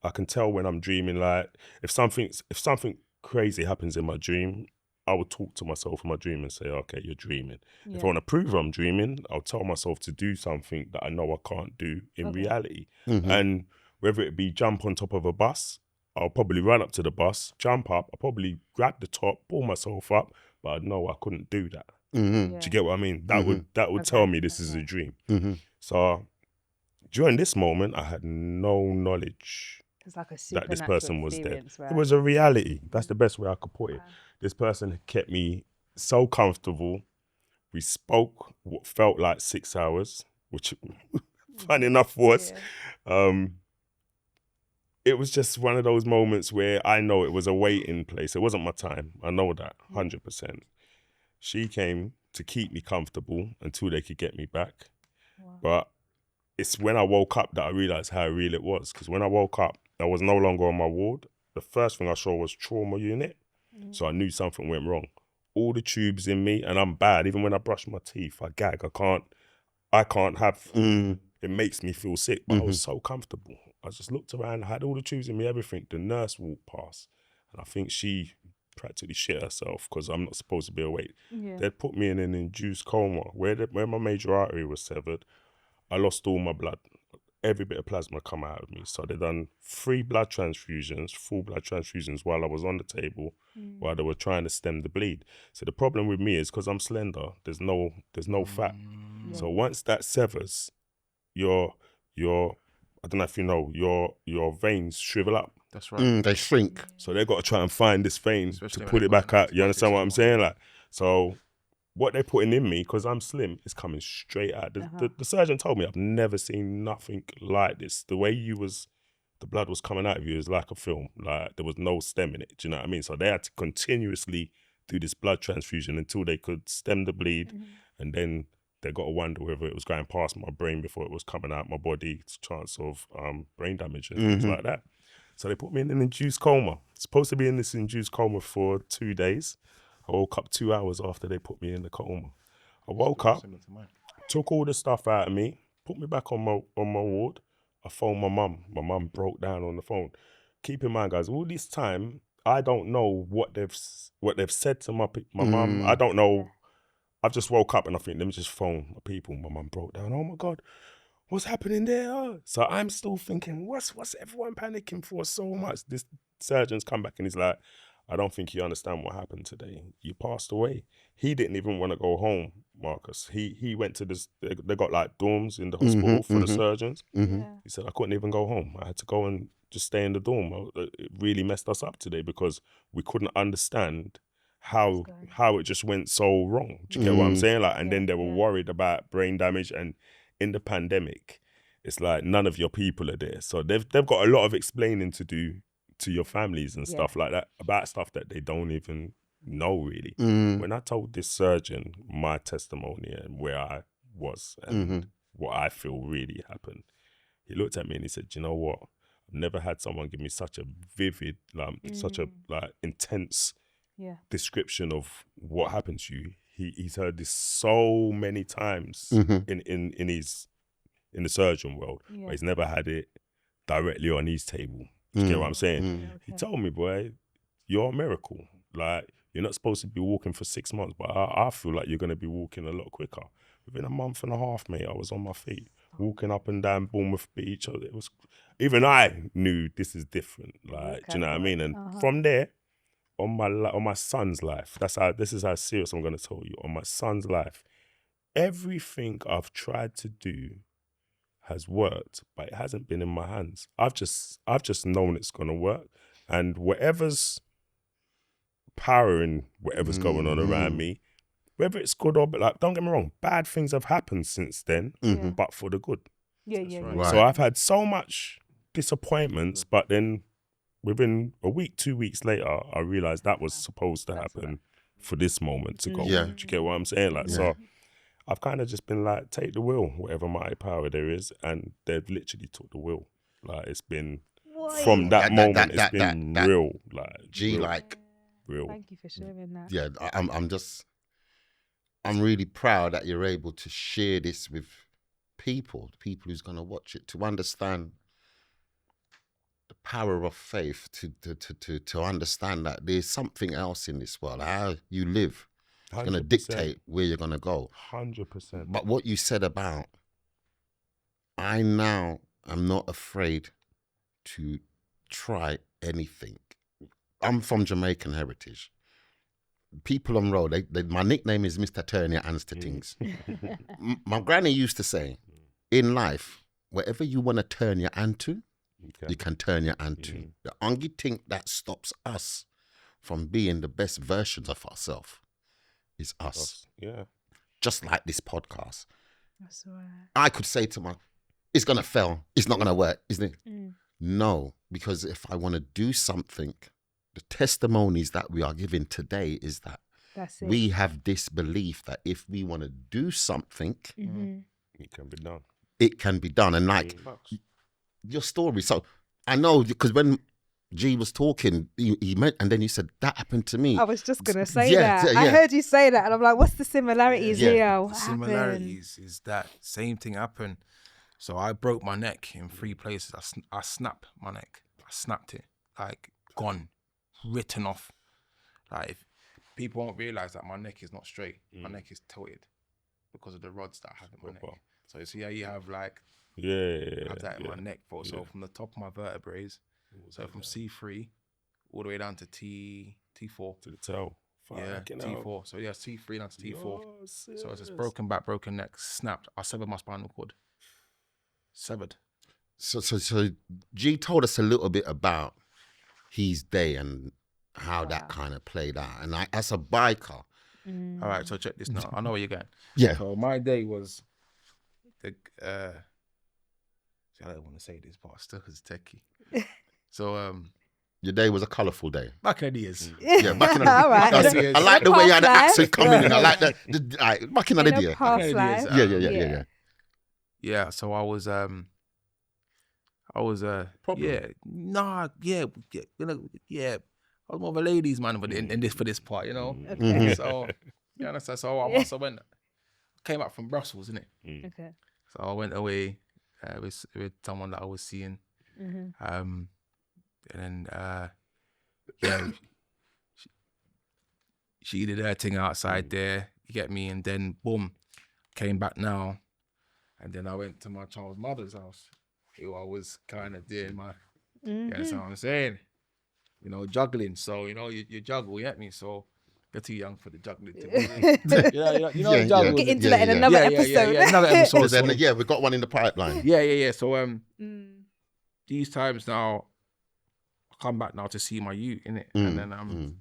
I can tell when I'm dreaming, like if something crazy happens in my dream, I would talk to myself in my dream and say, okay, you're dreaming. If I want to prove I'm dreaming, I'll tell myself to do something that I know I can't do in reality. And whether it be jump on top of a bus, I'll probably run up to the bus, jump up, I'll probably grab the top, pull myself up, but I'd know I couldn't do that. Do you get what I mean? That would tell me this is a dream. So during this moment, I had no knowledge like that this person was dead. Right? It was a reality. That's the best way I could put it. This person kept me so comfortable. We spoke what felt like 6 hours, which fun enough was. It was just one of those moments where I know it was a waiting place. It wasn't my time. I know that 100%. She came to keep me comfortable until they could get me back. But it's when I woke up that I realised how real it was. Because when I woke up, I was no longer on my ward. The first thing I saw was trauma unit. So I knew something went wrong. All the tubes in me, and I'm bad. Even when I brush my teeth, I gag. I can't have, it makes me feel sick. But I was so comfortable. I just looked around, had all the tubes in me, everything. The nurse walked past. And I think she practically shit herself because I'm not supposed to be awake. Yeah. They'd put me in an induced coma where my major artery was severed. I lost all my blood. Every bit of plasma come out of me. So they done 3 blood transfusions, full blood transfusions while I was on the table, while they were trying to stem the bleed. So the problem with me is because I'm slender, there's no fat. So once that severs, your I don't know if you know, your veins shrivel up. That's right. They shrink. So they got to try and find this vein Especially to when put they it put back out. You understand what I'm antibiotics saying? Like, so what they're putting in me, because I'm slim, is coming straight out. The surgeon told me I've never seen nothing like this. The way the blood was coming out of you is like a film. Like there was no stem in it. Do you know what I mean? So they had to continuously do this blood transfusion until they could stem the bleed, and then they got to wonder whether it was going past my brain before it was coming out my body. Chance of brain damage and things like that. So they put me in an induced coma. Supposed to be in this induced coma for 2 days. I woke up 2 hours after they put me in the coma. I woke up, took all the stuff out of me, put me back on my ward. I phoned my mum. My mum broke down on the phone. Keep in mind, guys, all this time I don't know what they've said to my mum. I don't know. I've just woke up and I think, let me just phone my people. My mum broke down. Oh my God, what's happening there? Oh. So I'm still thinking, what's everyone panicking for so much? This surgeon's come back and he's like, I don't think you understand what happened today. You passed away. He didn't even want to go home, Marcus. He went to this, they got like dorms in the hospital for the surgeons. He said, I couldn't even go home. I had to go and just stay in the dorm. It really messed us up today because we couldn't understand how it just went so wrong. Do you get what I'm saying? Like, and then they were worried about brain damage, and in the pandemic, it's like none of your people are there. So they've got a lot of explaining to do to your families and stuff like that about stuff that they don't even know really. When I told this surgeon my testimony and where I was and what I feel really happened, he looked at me and he said, you know what? I've never had someone give me such a vivid, such a intense description of what happened to you. He's heard this so many times in the surgeon world, but he's never had it directly on his table. Do you get what I'm saying? He told me, boy, you're a miracle. Like, you're not supposed to be walking for 6 months, but I feel like you're going to be walking a lot quicker. Within a month and a half, mate, I was on my feet, walking up and down Bournemouth Beach. It was, even I knew this is different. Like, do you know what I mean? And from there, on my son's life, this is how serious I'm going to tell you. On my son's life, everything I've tried to do has worked, but it hasn't been in my hands. I've just known it's gonna work, and whatever's powering whatever's going on around me, whether it's good or bad, like, don't get me wrong, bad things have happened since then, but for the good. Right. So I've had so much disappointments, but then within a week, 2 weeks later, I realized that was supposed to happen for this moment to go. Yeah. Do you get what I'm saying? Like, so I've kind of just been like, take the wheel, whatever mighty power there is, and they've literally took the wheel. Like, it's been, from that moment, it's been real. Like, real. Thank you for sharing that. Yeah, I'm really proud that you're able to share this with people who's going to watch it, to understand the power of faith, to understand that there's something else in this world. How you live is going to dictate where you're going to go. 100%. But what you said about, I now am not afraid to try anything. I'm from Jamaican heritage. People on road, my nickname is Mr. Turn Your Hands to Things. My granny used to say, in life, whatever you want to turn your hand to, you can turn your hand to. The only thing that stops us from being the best versions of ourselves is us. Yeah. Just like this podcast. That's right. I could say to it's going to fail. It's not going to work, isn't it? No, because if I want to do something, the testimonies that we are giving today is that we have this belief that if we want to do something, it can be done. It can be done. And like your story. So I know, because when G was talking, he meant, and then you said, that happened to me. I was just going to say that. I heard you say that, and I'm like, what's the similarities here? The similarities is that same thing happened. So I broke my neck in 3 places. I snapped my neck. I snapped it. Like, gone. Written off. Like, if people won't realise that my neck is not straight. My neck is tilted because of the rods that I have in my neck. So you see how you have like, I have that in my neck, bro. So from the top of my vertebrae, so from C3 all the way down to T4. To the toe. Yeah, T4. So yeah, T3 down to T4. So it's just broken back, broken neck, snapped. I severed my spinal cord. Severed. So G told us a little bit about his day and how that kind of played out. And as a biker. All right, so check this now. I know where you're going. Yeah. So my day was see, I don't want to say this, but still it's techie. So your day was a colourful day. back in the years. Yeah, back in the All right. I like the way you had the Past life. accent coming in. I like the back in the day. Past life. Yeah. Yeah, so I was Problem? I was more of a ladies man for this part, you know. Okay. So you understand. So I came back from Brussels, innit? Okay. So I went away with someone that I was seeing. And then she did her thing outside there, you get me, and then boom, came back now, and then I went to my child's mother's house, who I was kind of doing my, you understand what I'm saying? You know, juggling. So you know, you juggle, you get me? So you're too young for the juggling thing. you know, juggle. We'll get into that in another episode. Yeah, another episode. Then, we got one in the pipeline. Yeah. So these times now, I come back now to see my youth, innit? And then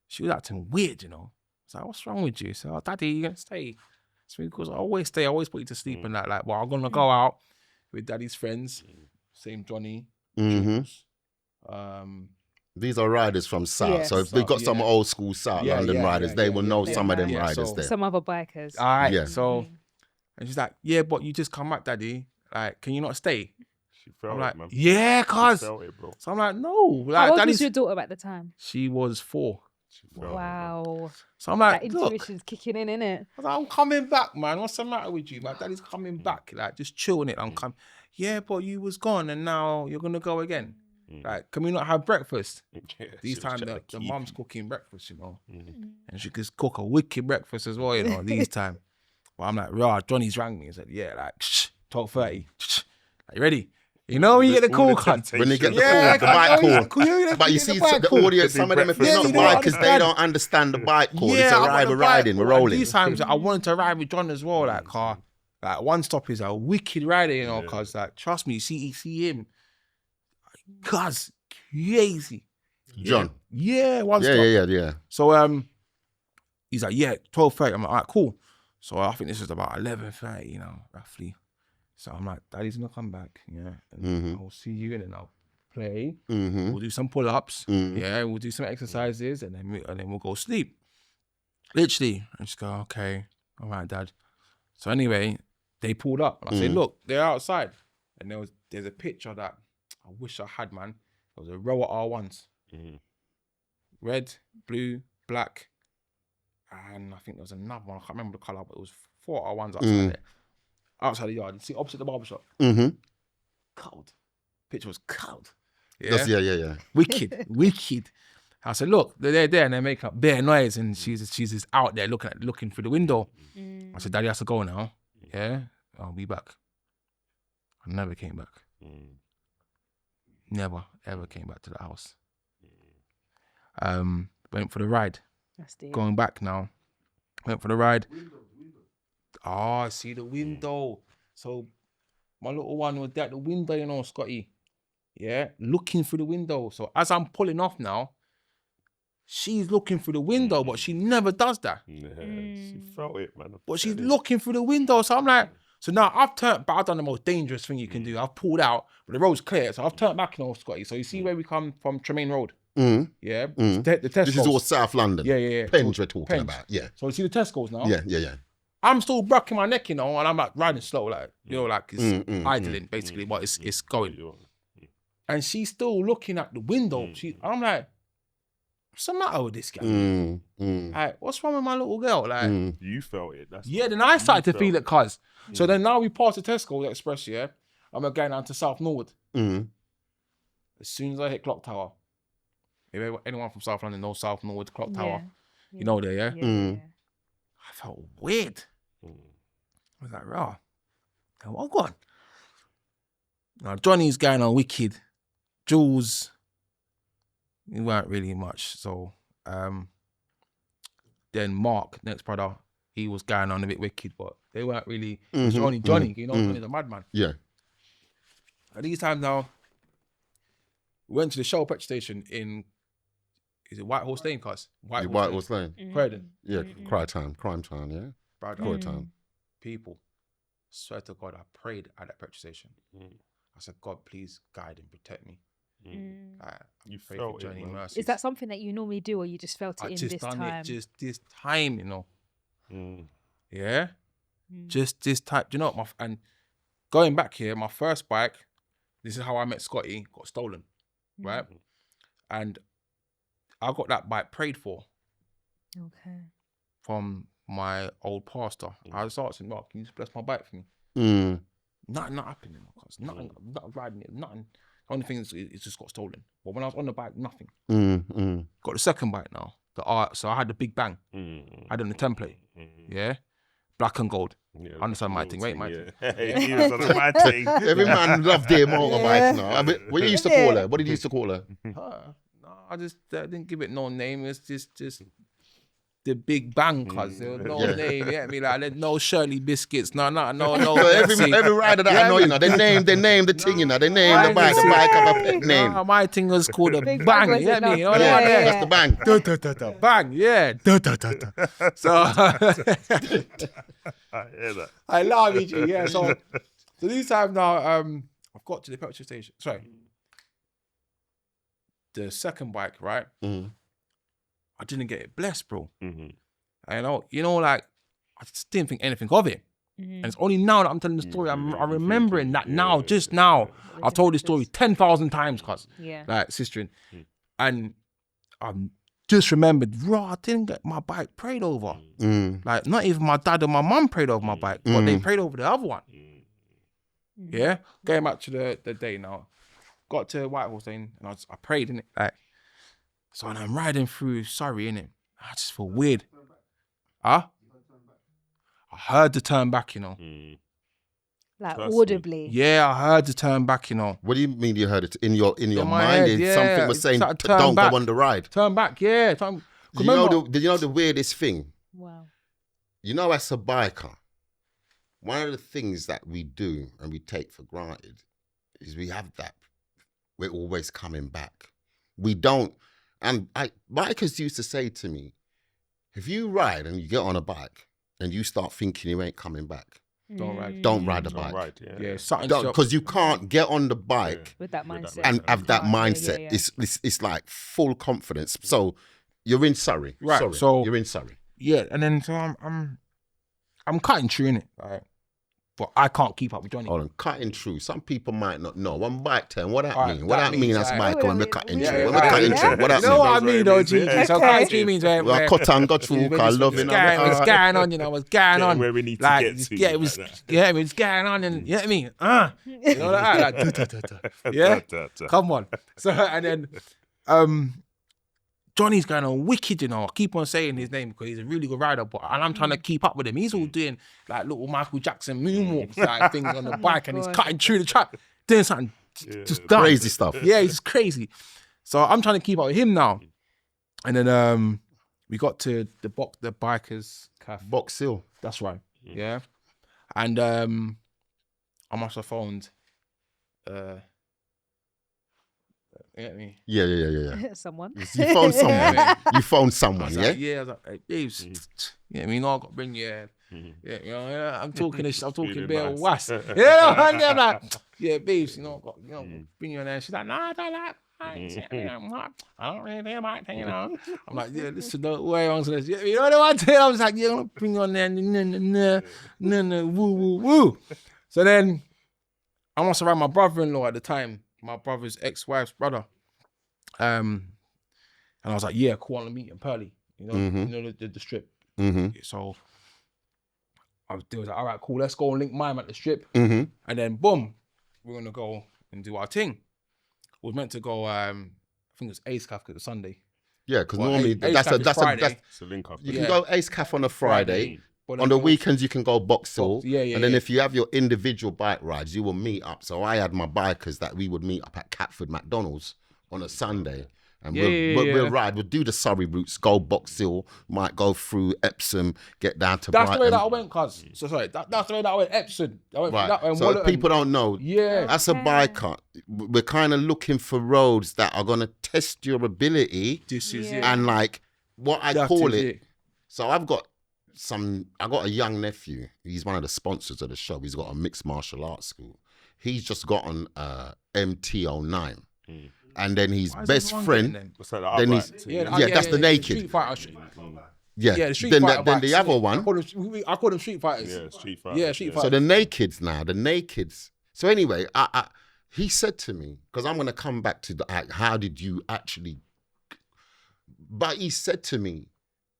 she was acting weird, you know. I was like, what's wrong with you? So, Daddy, you gonna stay? So because I always stay, I always put you to sleep and that. Like, well, I'm gonna go out with Daddy's friends, same Johnny. These are riders from South. Yeah. So if we've got some old school South London riders, they will know some of them riders so, there. Some other bikers. All right. Yeah. So, and she's like, yeah, but you just come back, Daddy. Like, can you not stay? She felt I'm it, like, man. yeah, cuz. She felt it, bro. So I'm like, no. How Like, old Daddy's. was your daughter at the time? She was 4. She felt it, Wow. So I'm like, That look. intuition's kicking in, innit? I was like, I'm coming back, man. What's the matter with you? My Daddy's coming back. Like, just chilling it. I'm coming. Yeah, but you was gone and now you're going to go again. Like, can we not have breakfast? Yeah, These she was times trying the to keep mum's you. cooking breakfast, you know. And she could cook a wicked breakfast as well, you know, these times. But I'm like, rah, Johnny's rang me. He said, yeah, like, 12:30. Are you ready? You know when you get the call, cunt. When you get the bike call. But you see, the audience, some of them, if they're not bikers, they don't understand the bike call. It's a ride, we're riding, we're rolling. These times, I wanted to ride with John as well, like, car. Like, One Stop is a wicked rider, you know, because, like, trust me, you see him. Cuz, crazy. John. Yeah, One Stop. Yeah. So, he's like, yeah, 12:30. I'm like, all right, cool. So I think this is about 11:30, you know, roughly. So I'm like, Daddy's gonna come back, yeah, and I'll see you, and then I'll play. We'll do some pull-ups, yeah, we'll do some exercises, and then we'll go sleep. Literally, I just go, okay, all right, Dad. So anyway, they pulled up, and I said, look, they're outside, and there's a picture that I wish I had, man. There was a row of R1s, red, blue, black, and I think there was another one. I can't remember the color, but it was 4 R1s outside there. Outside the yard, you see, opposite the barbershop. Cold. Picture was cold. Yeah. Wicked. I said, look, they're there and they're making up bare noise, and she's just out there looking through the window. I said, Daddy has to go now. Yeah, I'll be back. I never came back. Never ever came back to the house. Went for the ride. That's deep. Going back now. Went for the ride. Oh, I see the window. So my little one was at the window, you know, Scotty. Yeah, looking through the window. So as I'm pulling off now, she's looking through the window, but she never does that. Yeah, she felt it, man. But she's looking through the window. So I'm like, so now I've turned back. I've done the most dangerous thing you can do. I've pulled out, but the road's clear. So I've turned back, you know, Scotty. So you see where we come from, Tremaine Road? Yeah. The Tesco's. This is all South London. Yeah. Penge we're talking Penge. about. Yeah. So you see the Tesco's now? Yeah. I'm still bracking my neck, you know, and I'm like riding slow, like, you know, like it's idling basically, but it's going. And she's still looking at the window. I'm like, what's the matter with this guy? Like, what's wrong with my little girl? Like, You felt it. then I started to feel it, cuz. So then now we pass the Tesco Express, yeah. I'm going down to South Norwood. As soon as I hit Clock Tower, If anyone from South London knows South Norwood Clock Tower, Yeah. you know there, yeah? Yeah. I felt weird. I was like, rah. What gone? Now Johnny's going on wicked. Jules, he weren't really much. So then Mark, next brother, he was going on a bit wicked, but they weren't really. It was only Johnny, you know, Johnny's a madman. Yeah. At these times now, we went to the Shell petrol station in, is it White Horse Lane, cuz? White Horse Lane. Croydon. Yeah, crime time, yeah. Brother, Croydon time. people, swear to God, I prayed at that petrol station. I said, God, please guide and protect me. You pray felt for Johnny it, man. mercies. Is that something that you normally do, or you just felt it I in just this done time? it just this time, you know. Yeah? Just this time. Do you know what? And going back here, my first bike, this is how I met Scotty, got stolen, right? And I got that bike prayed for Okay. from my old pastor. I just asked him, Mark, can you just bless my bike for me? Nothing happening, because nothing, not riding it, nothing. The only thing is it's just got stolen. But when I was on the bike, nothing. Got the second bike now. So I had the big bang. I had it on the template. Yeah. Black and gold. Yeah, understand my thing, right? My yeah. thing. He was on my thing. Every man loved their motorbike now. I mean, what you used to call her? What did you used to call her? No, I just didn't give it no name. It's just the big bang, cuz there was no name. Yeah, me like there's no Shirley biscuits. No. So every rider that I know, you know, they name the thing, you know, they name the bike have a pet name. Nah, my thing was called a Big bang. bang, Yeah, was it? me. No. That's the bang. Bang. Yeah. So I hear that. I love it. Yeah. So these times now, I've got to the petrol station. Sorry. The second bike, right? I didn't get it blessed, bro. And you know, like I just didn't think anything of it. And it's only now that I'm telling the story, I'm remembering that now, just now. I've told this story 10,000 times, cuz. Yeah. Like, sister. And I'm just remembered, I didn't get my bike prayed over. Like, not even my dad or my mum prayed over my bike, but they prayed over the other one. Yeah? Going back to the day now. Got to White Horse Lane and I prayed, innit? Like, so when I'm riding through Surrey, innit? I just feel weird. Huh? I heard the turn back, you know. Like Trust me. audibly. Yeah, I heard the turn back, you know. What do you mean you heard it in your my mind? head, yeah. Something was saying, Started to turn "Don't back. go on the ride." Turn back, yeah. Do you know the weirdest thing? Wow. You know, as a biker, one of the things that we do and we take for granted is we have that. We're always coming back. We don't. And bikers used to say to me, if you ride and you get on a bike and you start thinking you ain't coming back, Don't ride. don't ride the bike. Right, Yeah, something. Because you can't get on the bike With that mindset. and have that mindset. Yeah. It's like full confidence. So you're in Surrey. Right, Sorry, so- you're in Surrey. Yeah, and then so I'm cutting through, innit? Right. But I can't keep up with Johnny. Hold on, cutting through. Some people might not know. One bike turn. What that Alright, mean? What that that mean means as like- biker when we're cutting Yeah, through? When yeah, we're cutting yeah. through. What that You know what I mean? mean, though, means, G? yeah. So Okay. cutting through means Well, cut and got through. I love it. What's going on, you know, what's going on. Where we need to like, get to, Yeah, it was, like that. yeah, it was going on, and you know what I mean? You know that? Like, yeah? Come on. So, and then, Johnny's going on wicked, you know. I keep on saying his name because he's a really good rider, and I'm trying to keep up with him. He's all doing like little Michael Jackson moonwalks, like things on the bike, and he's God. cutting through the track, doing something just dumb. Crazy stuff. Yeah, he's crazy. So I'm trying to keep up with him now. And then we got to the bikers cafe. Box Hill. That's right. Yeah. And I must have phoned you get me? Yeah. Someone. You phoned someone. Yeah, You phoned I someone, was yeah? like, I was like, hey, babes, yeah, me know I got to bring you. Yeah, you know, yeah, I'm talking Feeling bare nice. was. Yeah, I'm like, yeah, babes, you know, bring you in there. She's like, nah, I don't like. I don't really think about it, you know. I'm like, yeah, listen, don't worry on this. Yeah, you know what I'm saying? I was like, yeah, I'm gonna bring you on there, no, woo. So then I must have had my brother-in-law at the time, my brother's ex-wife's brother. And I was like, yeah, cool, I'm meeting Pearly. You know, you know the strip. So I was like, all right, cool, let's go and link mine at the strip. And then boom, we're gonna go and do our thing. We was meant to go think it was Ace Calf, 'cause it was Sunday. Yeah, because Well, normally Ace that's Calf a is that's a Friday. that's It's a link up. you Yeah. can go Ace Calf on a Friday. But On then the also- weekends, you can go Box Hill. Yeah, yeah, And then yeah. if you have your individual bike rides, you will meet up. So I had my bikers that we would meet up at Catford McDonald's on a Sunday. And we'll ride. We'll do the Surrey routes, go Box Hill, might go through Epsom, get down to That's Brighton. the way that I went, cuz. So sorry, that's the way that I went. Epsom. I went Right. that way. So if people don't know, Yeah. as a biker, we're kind of looking for roads that are going to test your ability. This is it. And like what I That call is it. So I got a young nephew. He's one of the sponsors of the show. He's got a mixed martial arts school. He's just gotten MT09. And then his best friend, What's that? then he's that's the naked. Street fighter. Yeah, Yeah, the street then fighter then the bikes, other innit? one. I call them street fighters. Yeah, Street Fighter. Yeah, Street So Fighter. the nakeds. So anyway, he said to me, because I'm going to come back to how did you actually? But he said to me,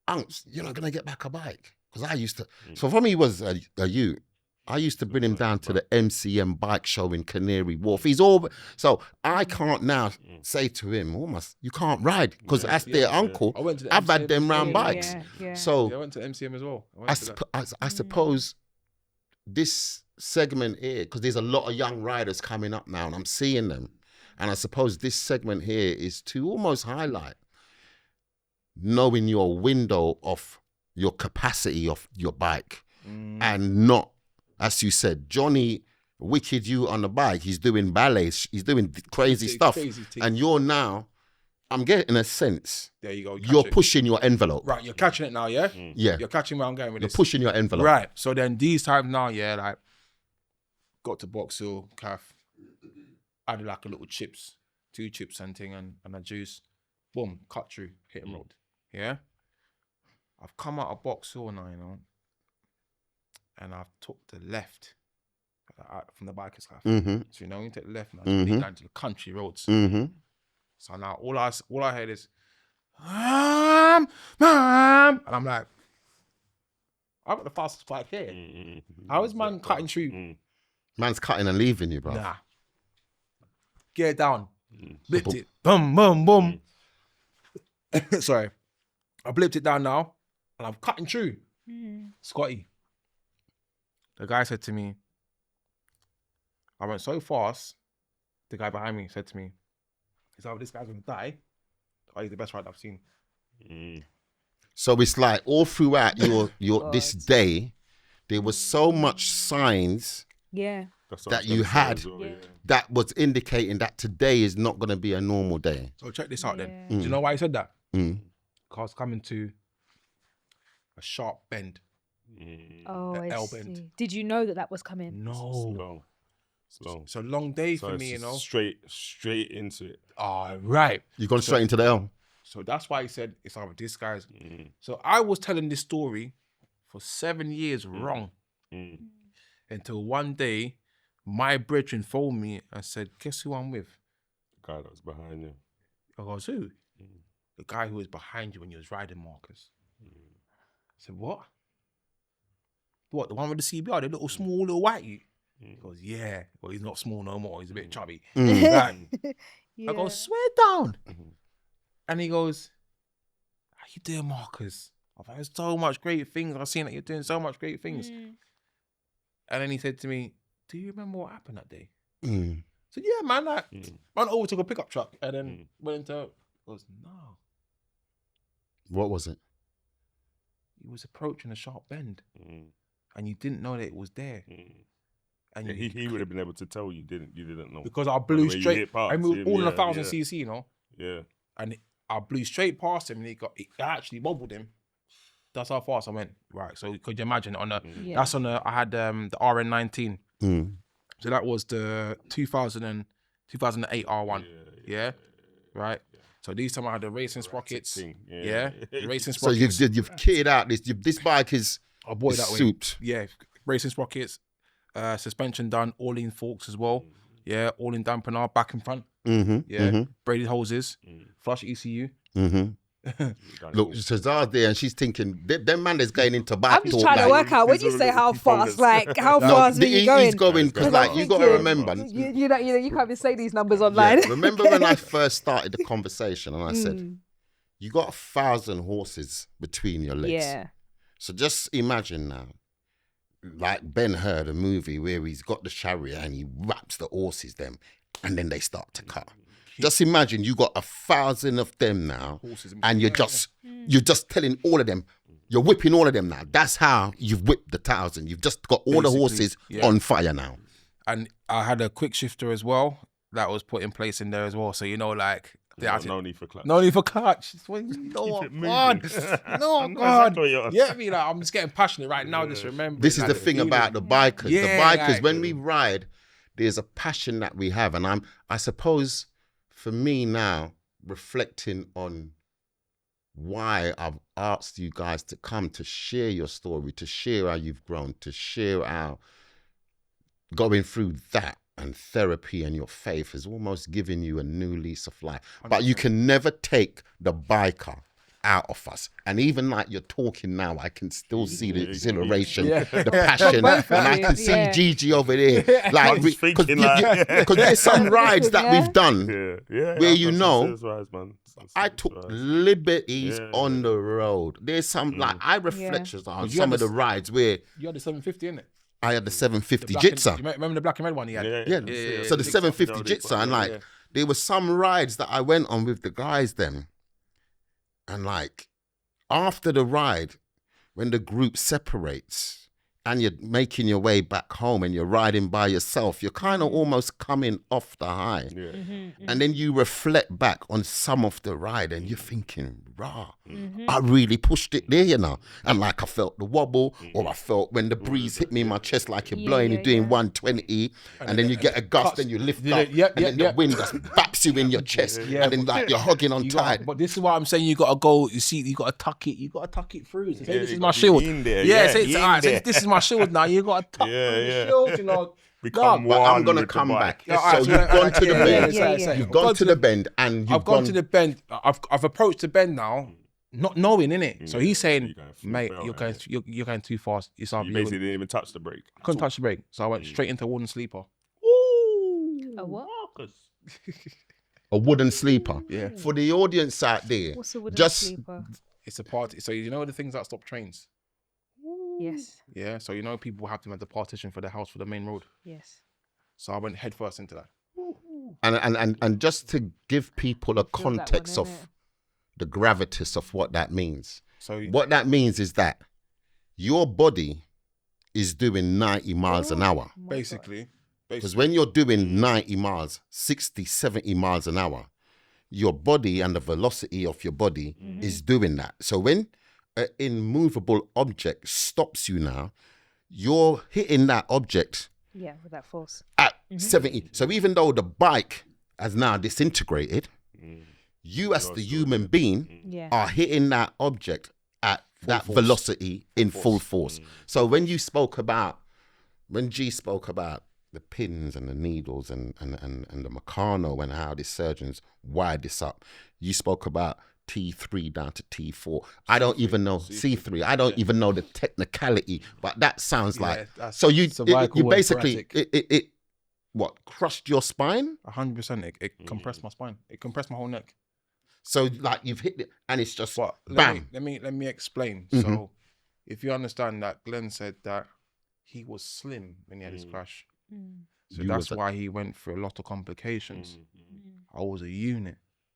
"Unks, you're not going to get back a bike." Because I used to. So for me, he was a youth. I used to bring him down to the MCM bike show in Canary Wharf. He's all so I can't now say to him, almost, you can't ride because that's their uncle. I went to the I've had MCM them round yeah, bikes. So Yeah, I went to MCM as well. I suppose this segment here, because there's a lot of young riders coming up now and I'm seeing them. And I suppose this segment here is to almost highlight knowing your window of your capacity of your bike and not, as you said, Johnny, wicked you on the bike, he's doing ballets, he's doing crazy stuff. And you're now, I'm getting a sense, there you go. you're pushing your envelope. Right, you're catching it now, yeah? Yeah. You're catching where I'm going with You're this. pushing your envelope. Right. So then these times now, yeah, like got to Box Hill, Calf, added like a little chips, 2 chips and thing and a juice. Boom, cut through, hit and road. Yeah. I've come out of Box Hill now, you know, and I've took the left from the biker's Calf. Mm-hmm. So you know, you take the left now, you down to the country roads. Mm-hmm. So now all I heard is, and I'm like, I've got the fastest bike here. How is man cutting through? Man's cutting and leaving you, bro. Nah. Get it down. Blipped it. Boom, boom, boom. Sorry. I blipped it down now and I'm cutting through. Scotty. The guy said to me, I went so fast, the guy behind me said to me, he's like, this guy's gonna die. Oh, he's the best rider I've seen. So it's like all throughout your this day, there was so much signs that you had that was indicating that today is not going to be a normal day. So check this out then. Do you know why he said that? Because coming to a sharp bend. Oh, I L see. bend. Did you know that was coming? No. Slow. It's a long day So for it's me, you know. Straight into it. Oh, right. You've gone straight into the L. So that's why he said it's either this guy's. So I was telling this story for 7 years wrong. Until one day, my brethren phoned me and said, guess who I'm with? The guy that was behind you. I goes, who? The guy who was behind you when you was riding Marcus. I said, what? What, the one with the CBR, the little small little whitey? He goes, yeah. Well, he's not small no more. He's a bit chubby. Right. I go, swear down. And he goes, how you doing, Marcus? I've heard so much great things. I've seen that you're doing so much great things. And then he said to me, do you remember what happened that day? I said, yeah, man. Like, man overtook a pickup truck and then went into, he goes, no. What was it? He was approaching a sharp bend and you didn't know that it was there. And Yeah, he would have been able to tell you didn't know. Because I blew the way you straight, hit past I moved him, all in yeah, 1,000cc, you know? Yeah. And I blew straight past him and it actually wobbled him. That's how fast I went. Right. So could you imagine that's on I had the RN19. So that was the 2008 R1. Yeah. Right. So these time I had the racing sprockets. Yeah. The racing sprockets. So you've kitted out this bike is I bought it that way. souped. Yeah. Racing sprockets, suspension done, all in forks as well. Yeah. All in dampener, back and front. Yeah. Braided hoses, flush ECU. Look, Chaz'ara's there and she's thinking, them man is going into back. I'm just trying to work out when you say how fast, like how fast are you going? He's going because, like, you got to remember. You can't even say these numbers online. Yeah, remember when I first started the conversation and I said, you got 1,000 horses between your legs. Yeah. So just imagine now, like Ben Hur, a movie where he's got the chariot and he wraps the horses them and then they start to cut. Just imagine you got 1,000 of them now, and you're just telling all of them, you're whipping all of them now. That's how you've whipped the 1,000. You've just got all the horses on fire now. And I had a quick shifter as well that was put in place in there as well. So like no need for clutch. No need for clutch. No, God. No, God. Yeah, I mean, like, I'm just getting passionate right now. Just remember. This is the thing about the bikers. The bikers, when we ride, there's a passion that we have, and I suppose. For me now, reflecting on why I've asked you guys to come to share your story, to share how you've grown, to share how going through that and therapy and your faith has almost given you a new lease of life. But you can never take the biker out of us. And even like you're talking now, I can still see the exhilaration, the passion, and I can see Gigi over there. Like, because there's some rides that we've done where I took liberties on the road. There's some, like, I reflect on some of the rides where... You had the 750, innit? I had the 750 Jitsa. Remember the black and red one he had? Yeah. So the 750 Jitsa, and like, there were some rides that I went on with the guys then. And like, after the ride, when the group separates and you're making your way back home and you're riding by yourself, you're kind of almost coming off the high. Yeah. And then you reflect back on some of the ride and you're thinking, I really pushed it there, you know. And like, I felt the wobble, or I felt when the breeze hit me in my chest like you're blowing, you're doing 120, and then you get a gust and you lift up, and then the wind just baps you in your chest, and then like you're hugging on tight. But this is why I'm saying you got to go, you see, you got to tuck it through. Say, this is my shield. This is my shield now. You got to tuck the shield, you know. But I'm going to come back. So you've gone to the bend. You've gone to the bend and I've gone to the bend. I've approached the bend now, not knowing, innit? So he's saying, mate, you're going too fast. You basically didn't even touch the brake. Couldn't touch the brake. So I went straight into a wooden sleeper. Ooh. A what? A wooden sleeper. Yeah. For the audience out there, what's a wooden sleeper? It's a party. So you know the things that stop trains? Yes. Yeah, so you know people have to have the partition for the house for the main road. Yes. So I went headfirst into that. And just to give people a context of the gravitas of what that means. So what that means is that your body is doing 90 miles an hour. Basically. Because when you're doing 90 miles, 60, 70 miles an hour, your body and the velocity of your body is doing that. So when an immovable object stops you now, you're hitting that object with that force at 70. So even though the bike has now disintegrated, you as the human being are hitting that object at that velocity in full force. So when G spoke about the pins and the needles and the Meccano and how the surgeons wired this up, you spoke about T3 down to T4. I don't even know C3. I don't even know the technicality, but that sounds like so you basically it what crushed your spine? 100%. It compressed my spine. It compressed my whole neck. So like you've hit it and it's just bam. Let me explain. So if you understand that Glenn said that he was slim when he had his crash. So that's why he went through a lot of complications. I was a unit.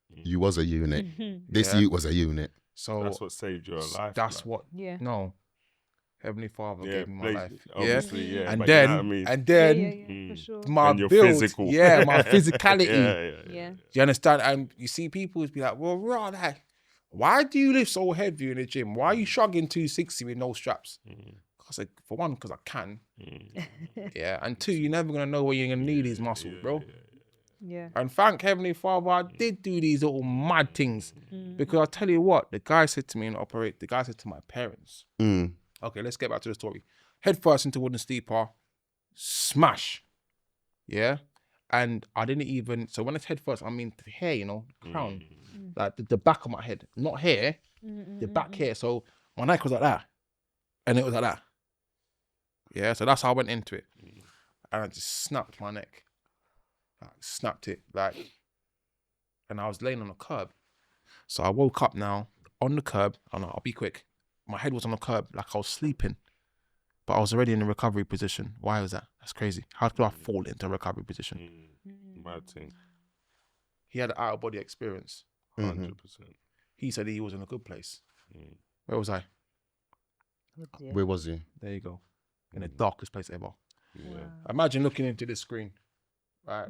You was a unit. This youth was a unit. So that's what saved your life. That's what. No, Heavenly Father gave me my life. Obviously, and then, for sure. my and your build, physical. my physicality. Yeah. Do you understand? And you see people be like, well, like, why do you lift so heavy in the gym? Why are you shrugging 260 with no straps? I said, for one, because I can. And two, you're never gonna know when you're gonna need these muscles, bro. Yeah. And thank Heavenly Father, I did do these little mad things. Because I'll tell you what, the guy said to me the guy said to my parents, okay, let's get back to the story. Head first into wooden sleeper, smash. Yeah. And I didn't even, so when it's head first, I mean the hair, you know, the crown. like the back of my head, not here, the back here. So my neck was like that, and it was like that. Yeah, so that's how I went into it, and I just snapped my neck, like, snapped it, like, and I was laying on the curb. So I woke up now on the curb, and I'll be quick. My head was on the curb, like I was sleeping, but I was already in a recovery position. Why was that? That's crazy. How could I fall into a recovery position? Mad thing. He had an out of body experience. 100%. He said he was in a good place. Where was I? Where was he? There you go. In the darkest place ever. Yeah. Imagine looking into this screen, right?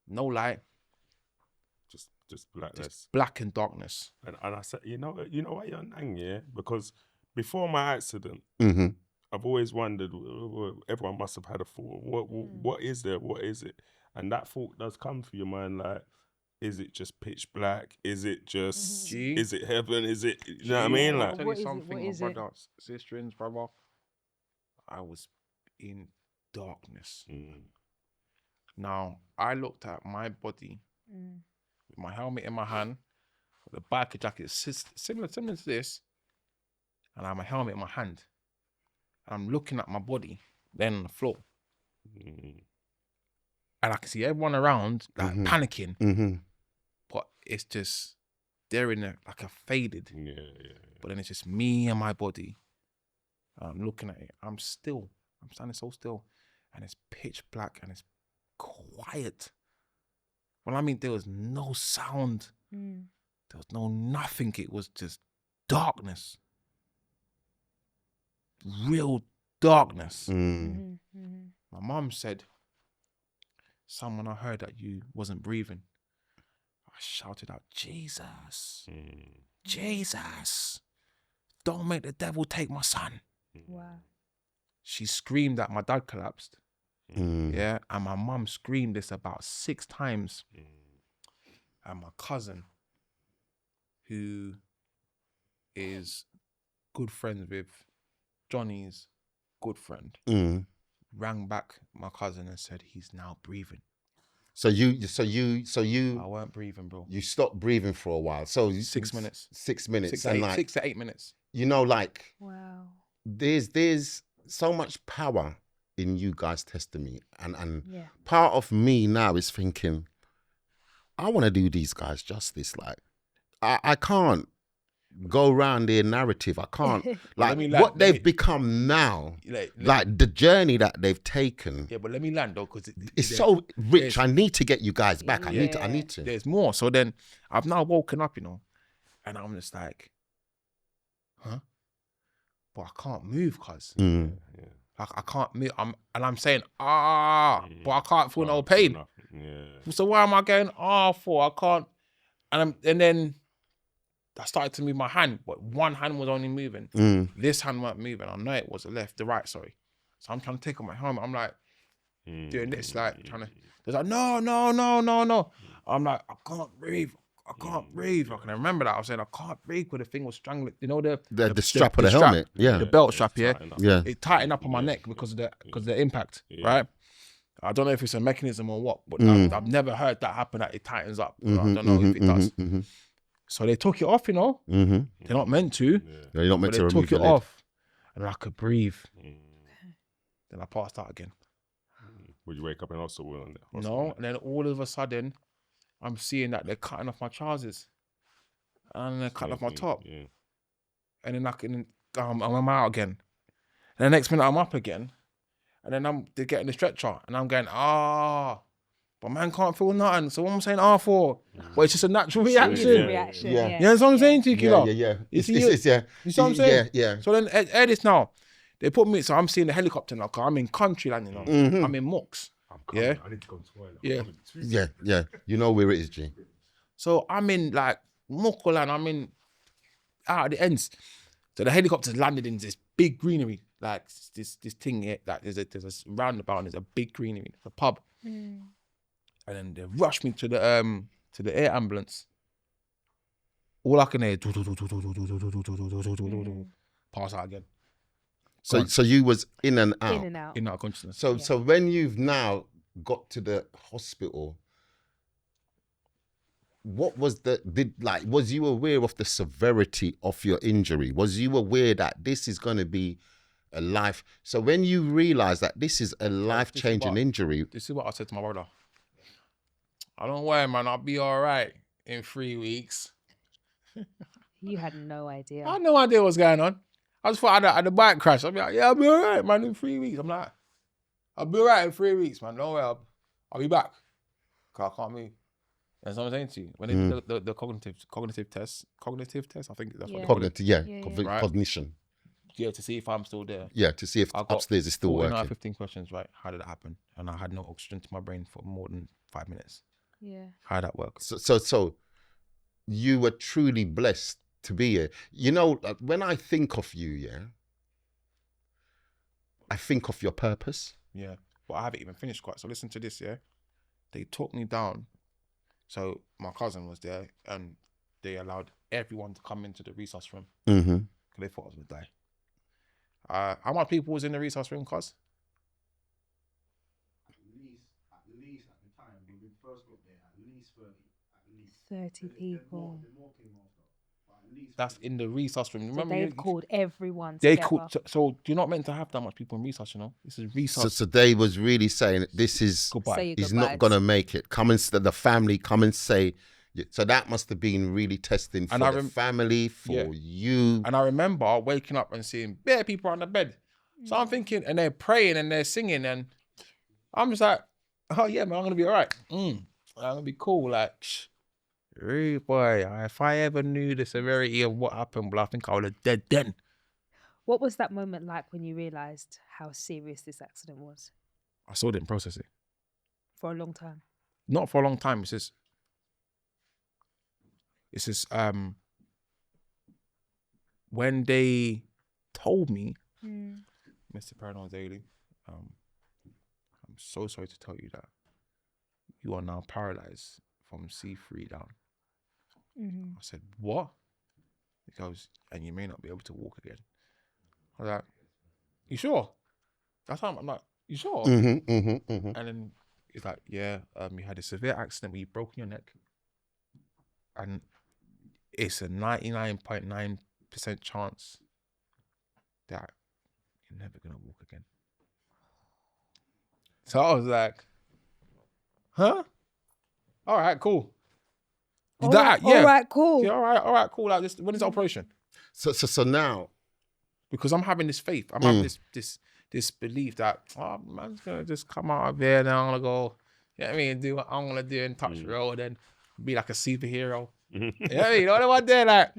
No light, Just blackness. just black and darkness. And I said, you know what, you're nang, yeah? Because before my accident, Mm-hmm. I've always wondered, everyone must have had a thought, what is there? What is it? And that thought does come through your mind, like, is it just pitch black? Is it just, is it heaven? Is it, you know what I mean? Like, I'll tell What you is it? something, What my is it? brother, sister, brother, I was in darkness. Now, I looked at my body with my helmet in my hand, with the biker jacket similar to this, and I have my helmet in my hand. I'm looking at my body, then on the floor. And I can see everyone around like panicking, Mm-hmm. but it's just, they're in like a faded. yeah. But then it's just me and my body. I'm looking at it. I'm still. I'm standing so still. And it's pitch black and it's quiet. Well, I mean, there was no sound. There was no nothing. It was just darkness. Real darkness. My mum said, "Son, when I heard that you wasn't breathing, I shouted out, Jesus, Jesus, don't make the devil take my son." Wow. She screamed that my dad collapsed. Mm. Yeah, and my mum screamed this about 6 times. And my cousin, who is good friends with Johnny's good friend, rang back my cousin and said he's now breathing. So you I weren't breathing, bro. you stopped breathing for a while. So 6 minutes. 6 minutes, 6 and to 8, like 6 to 8 minutes. you know, like Wow. there's so much power in you guys' testimony, and Yeah. part of me now is thinking, I want to do these guys justice. Like I can't go around their narrative. I can't like what they've become now. Like the journey that they've taken. Yeah, but let me land though, because It's so rich. I need to get you guys back. I need to. There's more. So then I've now woken up, and I'm just like, huh? But I can't move, cuz. Like I can't move. I'm saying, but I can't feel no pain. So why am I going for? I can't. And then I started to move my hand, but one hand was only moving. This hand weren't moving. I know it was the right, sorry. So I'm trying to take off my helmet. I'm like doing this, like trying to. They're like, no. I'm like, I can't breathe. I can't breathe. I can remember that. I was saying I can't breathe because the thing was strangling. You know the strap of the helmet. Yeah. The belt strap. Yeah. Yeah. It tightened up on my neck because of the impact. Right. I don't know if it's a mechanism or what, but I've never heard that happen. That it tightens up. I don't know if it does. So they took it off. They're not meant to. You're not meant but to they remove took your it lid. off, and I could breathe. Then I passed out again. Would you wake up in hospital? No, and then all of a sudden, I'm seeing that they're cutting off my trousers, and they're cutting off my top, and then I'm out again. And the next minute I'm up again, and then they're getting the stretcher, and I'm going but man can't feel nothing. So what I'm saying for? But it's just a natural reaction. Yeah. You know what I'm saying to you, Kilo? Yeah. You see, It's you see what I'm saying? Yeah. So then, air this now. They put me, so I'm seeing the helicopter now, because I'm in country land, I'm in Mooks. Yeah? I need to go to the toilet. Yeah. Yeah. You know where it is, G. So I'm in like Mook land, I'm in out at the ends. So the helicopter's landed in this big greenery, like this thing here, like there's a roundabout and there's a big greenery, there's a pub. And then they rushed me to the air ambulance. All I can hear, pass out again. So you was in and out. In and out. In and out of consciousness. So when you've now got to the hospital, what was was you aware of the severity of your injury? Was you aware that this is going to be a life? So when you realize that this is a life-changing injury. This is what I said to my brother. I don't worry, man. I'll be all right in 3 weeks. You had no idea. I had no idea what's going on. I just thought I had a bike crash. I'll be like, yeah, I'll be all right, man, in 3 weeks. I'm like, I'll be all right in 3 weeks, man. Don't worry, I'll be back. Because I can't move. That's what I'm saying to you. When they did the cognitive test, I think that's what cognition. Yeah, to see if I'm still there. Yeah, to see if upstairs is still working. 15 questions, right? How did it happen? And I had no oxygen to my brain for more than 5 minutes. Yeah. How did that work? So you were truly blessed to be here. You know, when I think of you, yeah, I think of your purpose. Yeah, but I haven't even finished quite. So listen to this, yeah? They took me down. So my cousin was there and they allowed everyone to come into the resource room. Mm-hmm. Because they thought I was going to die. How much people was in the resource room, cuz? At least at the time when we first got there, at least 30. 30 people. More came after, but at least That's in the resource room. So Remember, they've called everyone they together. called. So you're not meant to have that much people in resource, you know? This is resource. So they was really saying this is Goodbye. Say your he's goodbyes. not gonna make it. Come and the family come and say. So that must have been really testing for the family, for you. And I remember waking up and seeing bare people on the bed. So I'm thinking, and they're praying and they're singing, and I'm just like, oh yeah, man, I'm gonna be all right. I'm gonna be cool. Like, hey boy, if I ever knew the severity of what happened, well, I think I would have dead then. What was that moment like when you realised how serious this accident was? I still didn't process it. For a long time? Not for a long time. It's just when they told me, Mr. Perrineau Daley, I'm so sorry to tell you that you are now paralyzed from C3 down. I said, what? He goes, and you may not be able to walk again. I was like, you sure? That's how I'm like, you sure? And then he's like, yeah, you had a severe accident where you've broken your neck. And it's a 99.9% chance that you're never going to walk again. So I was like, huh? All right, cool. All right, cool. Yeah, all right, cool. Like, when is the operation? So now, because I'm having this faith, I'm having this belief that, oh, man's gonna just come out of here and I'm gonna go, you know what I mean, do what I'm gonna do and touch the road and be like a superhero. You know what I mean? You know what I'm there, like,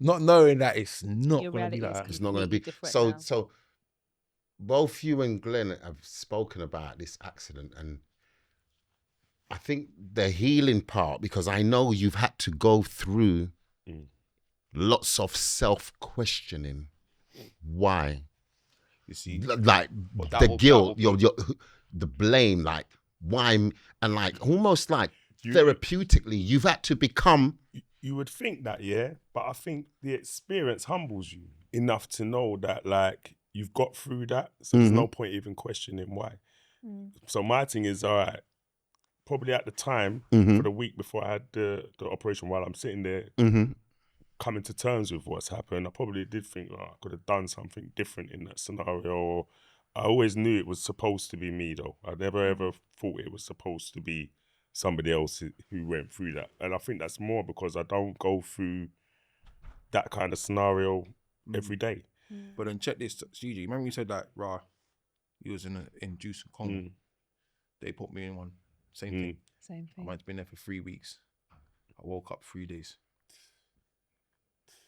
not knowing that it's not Your gonna be reality like is that. it's not going to be. completely different now. So both you and Glenn have spoken about this accident, and I think the healing part, because I know you've had to go through lots of self-questioning. Why? You see, Like the guilt, your the blame, like why, and like almost like therapeutically, you've had to become. You would think that, yeah, but I think the experience humbles you enough to know that, like, you've got through that, so there's no point even questioning why. So my thing is, all right, probably at the time, for the week before I had the operation, while I'm sitting there coming to terms with what's happened, I probably did think, oh, I could have done something different in that scenario. Or I always knew it was supposed to be me, though. I never ever thought it was supposed to be somebody else who went through that. And I think that's more because I don't go through that kind of scenario every day. But then check this, CG. Remember you said that, you was in Juice Congo. They put me in one. Same thing. Same I thing. might have been there for 3 weeks. I woke up 3 days.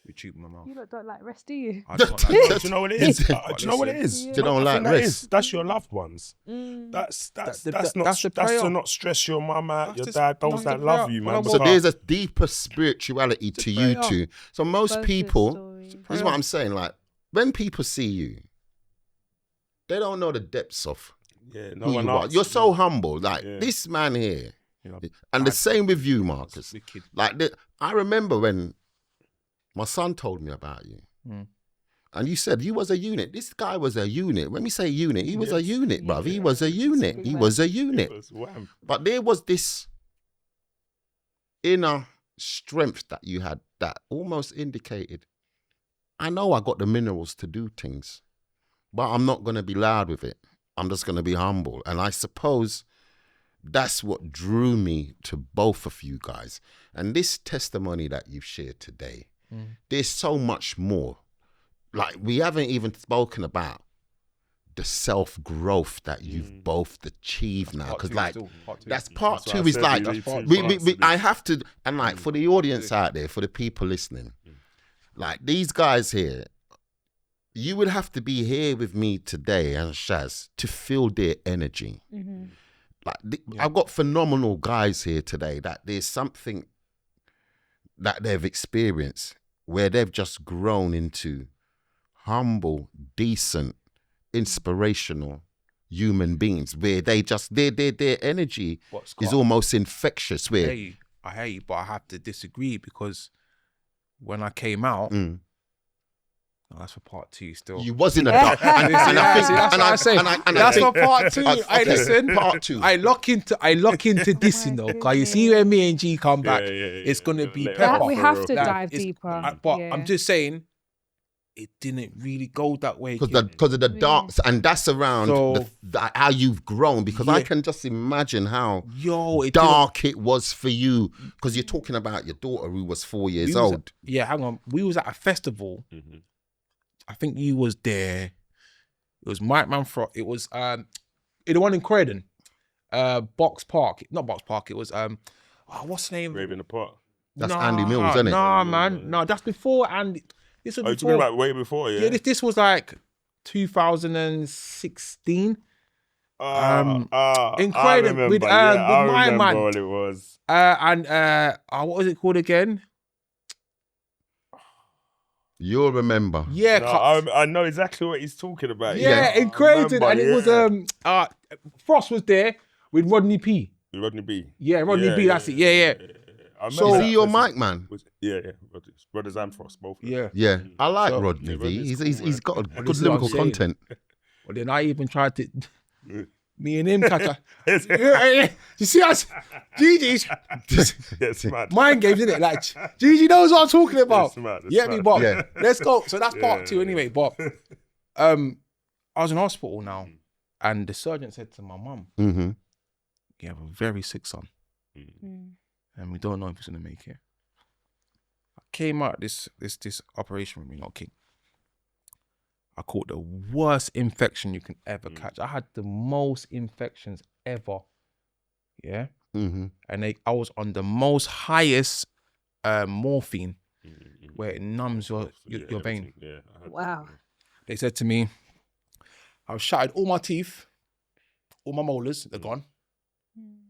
With tube in my mouth. You lot don't like rest, do you? I don't like Do you know what it is? Do you know what it is? You don't like rest. That's your loved ones. That's the to prayer. not stress your mum out, That's your just- dad, that's those the that love prayer. you, Well, man. So there's a deeper spirituality to you prayer. two. So most Both people, your stories. this is what I'm saying, like when people see you, they don't know the depths of no who one you are. asks You're you. so humble, like this man here. And the same with you, Marcus. Wicked. Like I remember when my son told me about you. And you said you was a unit. This guy was a unit. When we say unit, he was a unit, bruv. He was a unit. He was a unit. It was wham. But there was this inner strength that you had that almost indicated, I know I got the minerals to do things, but I'm not going to be loud with it. I'm just going to be humble. And I suppose that's what drew me to both of you guys. And this testimony that you've shared today, there's so much more. Like, we haven't even spoken about the self-growth that you've both achieved now. Because, like, that's part two. Is like, I have to, and like, for the audience out there, for the people listening, like, these guys here, you would have to be here with me today and Shaz to feel their energy. Like, I've got phenomenal guys here today that there's something that they've experienced where they've just grown into humble, decent, inspirational human beings, where they just their energy is almost infectious. Where I hear you, but I have to disagree, because when I came out, that's for part two still. You was in a dark, and I think that's for part two. Listen, part two. I lock into this, you know, because you see when me and G come back, it's gonna be pepper. We have to Like, dive deeper. But I'm just saying, it didn't really go that way. Because of the dark, and that's around how you've grown. Because I can just imagine how dark it was for you. Because you're talking about your daughter who was 4 years old. Hang on. We was at a festival. I think you was there. It was Mike Manfrot. It was the one in Croydon, Box Park. Not Box Park. It was what's the name? Rave in the Park. That's Andy Mills, isn't it? Nah, man. No, that's before Andy. This was before. Talking about way before, yeah? Yeah, this was like 2016. In Croydon with my man. What it was. What was it called again? You'll remember. Yeah, no, I know exactly what he's talking about. Yeah, in Croydon, and it was Frost was there with Rodney P. Rodney B. Yeah, Rodney B. That's it. Yeah. So is he your mic man? Yeah. Brothers and Frost, both. Yeah. I like Rodney B. He's got a good lyrical content. Well, then I even tried to. Me and him catch you see us, Gigi's mind games, isn't it? Like, Gigi knows what I'm talking about. Let's go. So that's part two anyway. But I was in hospital now, and the surgeon said to my mum, "You have a very sick son, and we don't know if he's gonna make it." I came out this operation with me, not king. I caught the worst infection you can ever catch. I had the most infections ever. Yeah. And I was on the most highest morphine, where it numbs your vein. Wow. They said to me, I've shattered all my teeth, all my molars, they're gone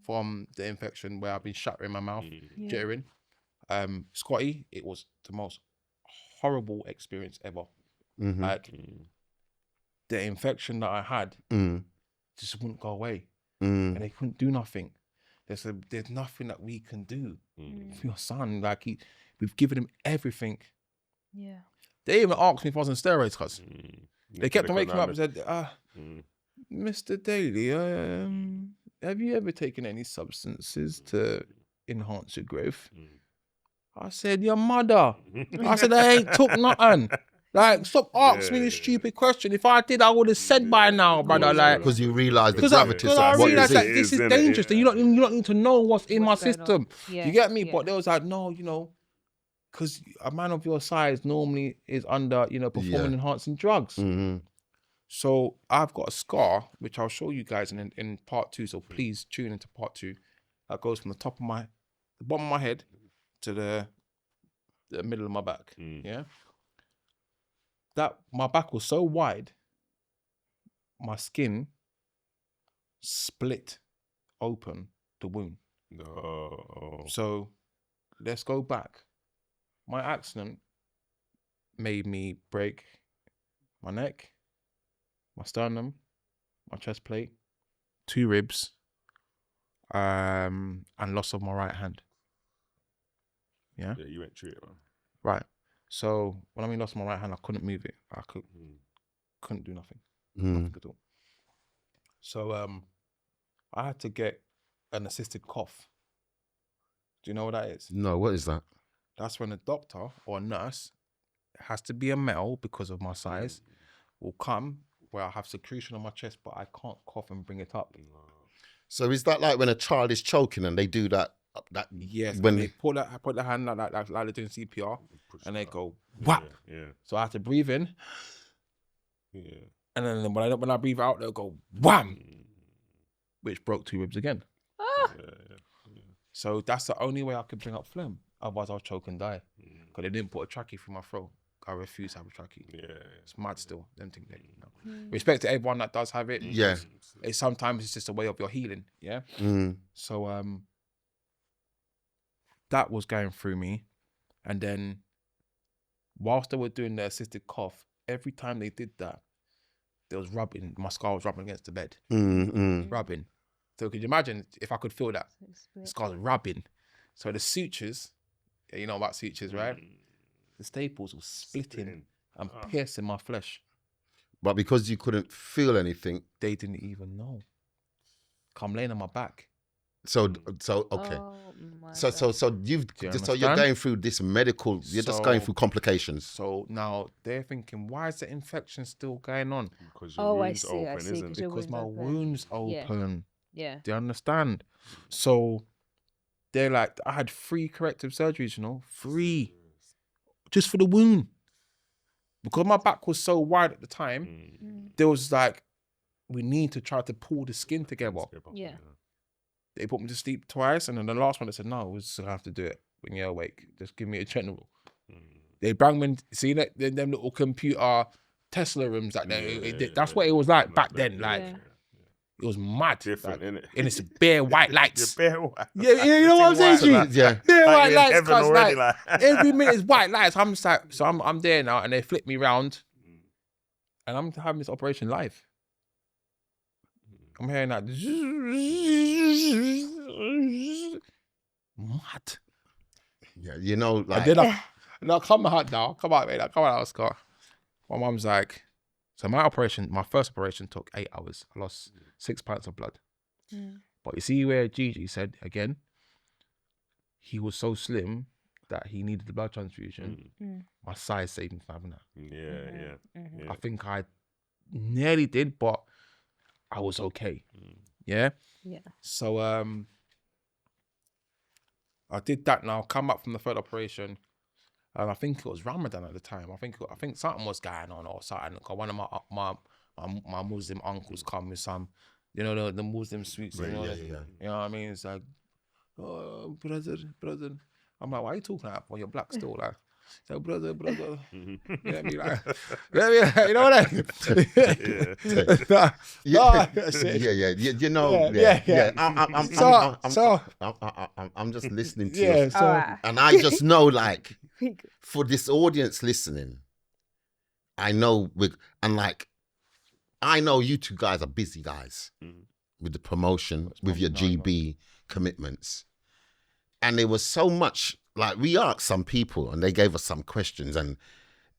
from the infection where I've been shattering my mouth, jittering. Scotty, it was the most horrible experience ever. Like, the infection that I had just wouldn't go away, and they couldn't do nothing. They said, "There's nothing that we can do for your son. Like, we've given him everything." Yeah. They even asked me if I was on steroids, cause they kept on waking me up and said, "Mr. Daley, have you ever taken any substances to enhance your growth?" I said, "Your mother." I said, "I ain't took nothing." Like, stop asking me this stupid question. If I did, I would have said by now, brother. Like, because you realise the gravity of I what realised is that this is dangerous. And you don't need to know what's in my system. Yeah, You get me? But they was like, no, because a man of your size normally is under, performing enhancing drugs. So I've got a scar, which I'll show you guys in part two. So please tune into part two. That goes from the bottom of my head to the middle of my back. Yeah. That my back was so wide, my skin split open the wound. No. So let's go back. My accident made me break my neck, my sternum, my chest plate, 2 ribs, and loss of my right hand. Yeah, you went through it, man. Right. So when I lost my right hand, I couldn't move it. I couldn't do nothing. Nothing at all. So I had to get an assisted cough Do you know what that is? No, what is that? That's when a doctor or a nurse, it has to be a male because of my size, will come where I have secretion on my chest, but I can't cough and bring it up. So is that like when a child is choking and they do that? Yes, when and they put the hand like they're doing CPR, and they go whap. Yeah. So I have to breathe in, Yeah. and then when I breathe out, they'll go wham, which broke 2 ribs again. So that's the only way I could bring up phlegm. Otherwise, I'll choke and die. Because they didn't put a trachea through my throat. I refuse to have a trachea. It's mad still. Them things. Respect to everyone that does have it. Yeah. Sometimes it's just a way of your healing. Yeah. So that was going through me, and then whilst they were doing the assisted cough, every time they did that, there was rubbing. My skull was rubbing against the bed. Rubbing. So could you imagine if I could feel that? The skull's rubbing. So the sutures, you know about sutures, right? The staples were splitting and piercing my flesh. But because you couldn't feel anything, They didn't even know. I'm laying on my back. so okay. Oh, my So you you're understand? going through this medical. You're just going So- through complications. So now they're thinking, why is the infection still going on? Because your Oh, I wound's see, open, I see, isn't 'cause it? your Because my open. wound's Yeah. open. Yeah. Do you understand? So they're like, I had 3 corrective surgeries, 3, just for the wound. Because my back was so wide at the time, there was like, we need to try to pull the skin together. Yeah. They put me to sleep twice, and then the last one they said, no, we're just gonna have to do it when you're awake. Just give me a general. They bring me, see that them little computer Tesla rooms like that. That's what it was like back then. Like Yeah. it was mad. Different, like, innit? and it's bare white lights. You're bare white. Yeah, you know what I'm saying? White, like, G? yeah. Bare like white you're in lights, heaven cause already, like like. every minute is white lights. I'm just like, so I'm there now, and they flip me round, and I'm having this operation live. I'm hearing that. Mad. Yeah, you know, like And then I come out now. Come out, mate. Come out, Scott. My mum's like, so my first operation took 8 hours. I lost 6 pints of blood. But you see where Gigi said again, he was so slim that he needed the blood transfusion. My size saved him from having that. Yeah. I think I nearly did, but I was okay. Yeah. Yeah. So I did that now, come up from the 3rd operation, and I think it was Ramadan at the time. I think something was going on or something. One of my Muslim uncles come with some, the Muslim sweets. Yeah. You know what I mean? It's like, oh, brother. I'm like, why are you talking like that? You're black still, like. So brother. Let me like, you know what I mean? I'm just listening to Yeah, you, so Alright. and I just know, like, for this audience listening, I know I know you two guys are busy guys with the promotion, with your GB commitments, and there was so much. Like, we asked some people and they gave us some questions, and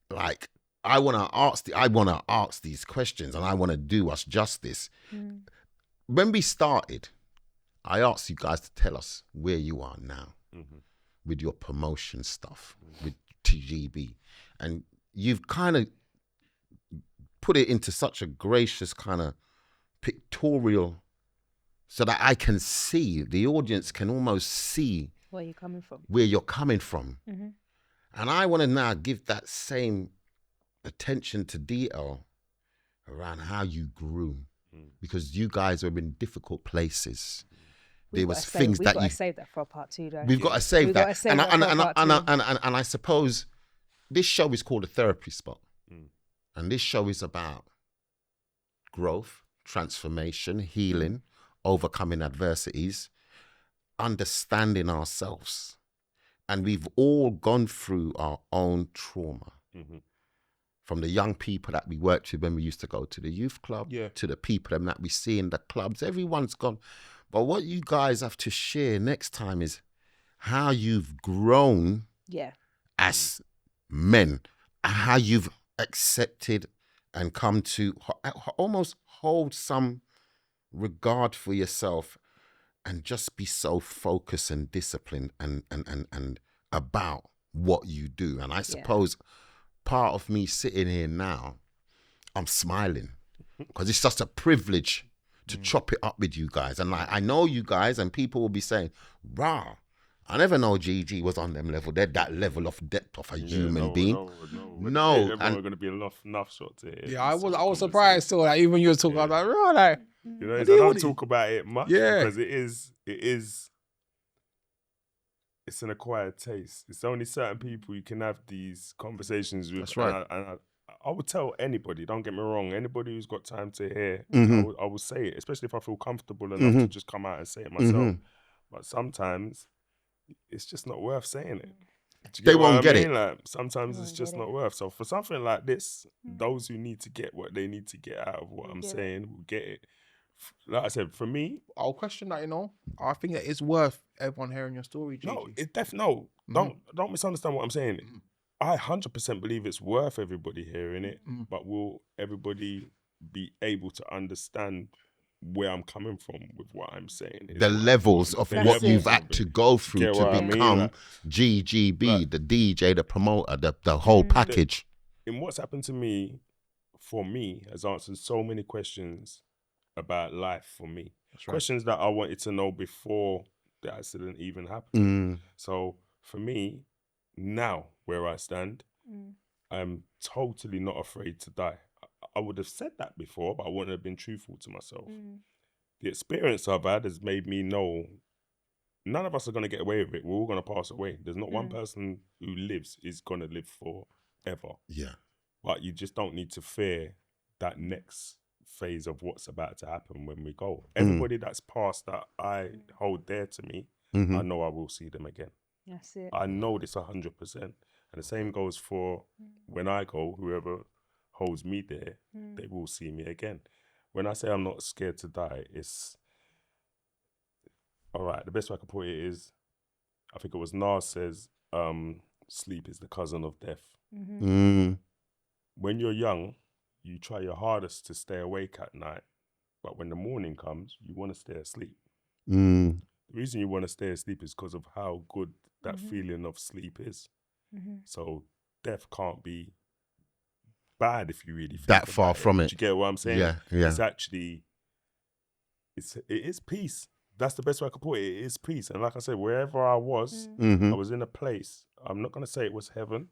like, I want to ask these questions, and I want to do us justice. When we started, I asked you guys to tell us where you are now with your promotion stuff with TGB, and you've kind of put it into such a gracious kind of pictorial, so that I can see, the audience can almost see Where you coming from? where you're coming from. And I want to now give that same attention to detail around how you grew, because you guys are in difficult places. There was things that We've got you... to save that for part 2, though. We've got to save We've that. got to save And that for part 2. I suppose this show is called A Therapy Spot. And this show is about growth, transformation, healing, overcoming adversities, understanding ourselves. And we've all gone through our own trauma. From the young people that we worked with when we used to go to the youth club, to the people that we see in the clubs. Everyone's gone. But what you guys have to share next time is how you've grown as men, how you've accepted and come to almost hold some regard for yourself. and just be so focused and disciplined and about what you do. And I suppose part of me sitting here now, I'm smiling because it's just a privilege to chop it up with you guys. And like, I know you guys, and people will be saying, rah, I never know GG was on them level. They're that level of depth of a human being. No. Everyone are going to be enough shot to it. Yeah, I was surprised too. Like, even when you were talking, I was like, right, like, you know, I don't talk about it much because it's an acquired taste. It's only certain people you can have these conversations with. That's right. And I would tell anybody, don't get me wrong, anybody who's got time to hear, I will say it, especially if I feel comfortable enough to just come out and say it myself. But sometimes it's just not worth saying it. They won't get it. Like, sometimes it's just not worth. So for something like this, those who need to get what they need to get out of what I'm saying will get it. Like I said, for me, I'll question that. You know, I think that it's worth everyone hearing your story. Gigi. No, it definitely don't misunderstand what I'm saying. I 100% believe it's worth everybody hearing it, but will everybody be able to understand where I'm coming from with what I'm saying? The levels of what you've had to go through to become like, GGB, the DJ, the promoter, the whole package. In what's happened to me, for me, has answered so many questions about life for me. That's right. Questions that I wanted to know before the accident even happened. So for me, now where I stand, I'm totally not afraid to die. I would have said that before, but I wouldn't have been truthful to myself. The experience I've had has made me know none of us are going to get away with it. We're all going to pass away. There's not one person who lives is going to live forever. Yeah. But you just don't need to fear that next phase of what's about to happen when we go. Everybody that's passed that I hold dear to me, I know I will see them again. That's it. I know this 100%. And the same goes for when I go, whoever holds me there, they will see me again. When I say I'm not scared to die, it's all right. The best way I can put it is, I think it was Nas says, sleep is the cousin of death. When you're young, you try your hardest to stay awake at night, but when the morning comes, you want to stay asleep. The reason you want to stay asleep is because of how good that feeling of sleep is. So death can't be bad if you really think that far from it. Do you get what I'm saying? Yeah. It's actually, it is peace. That's the best way I could put it. It is peace. And like I said, wherever I was, I was in a place, I'm not going to say it was heaven,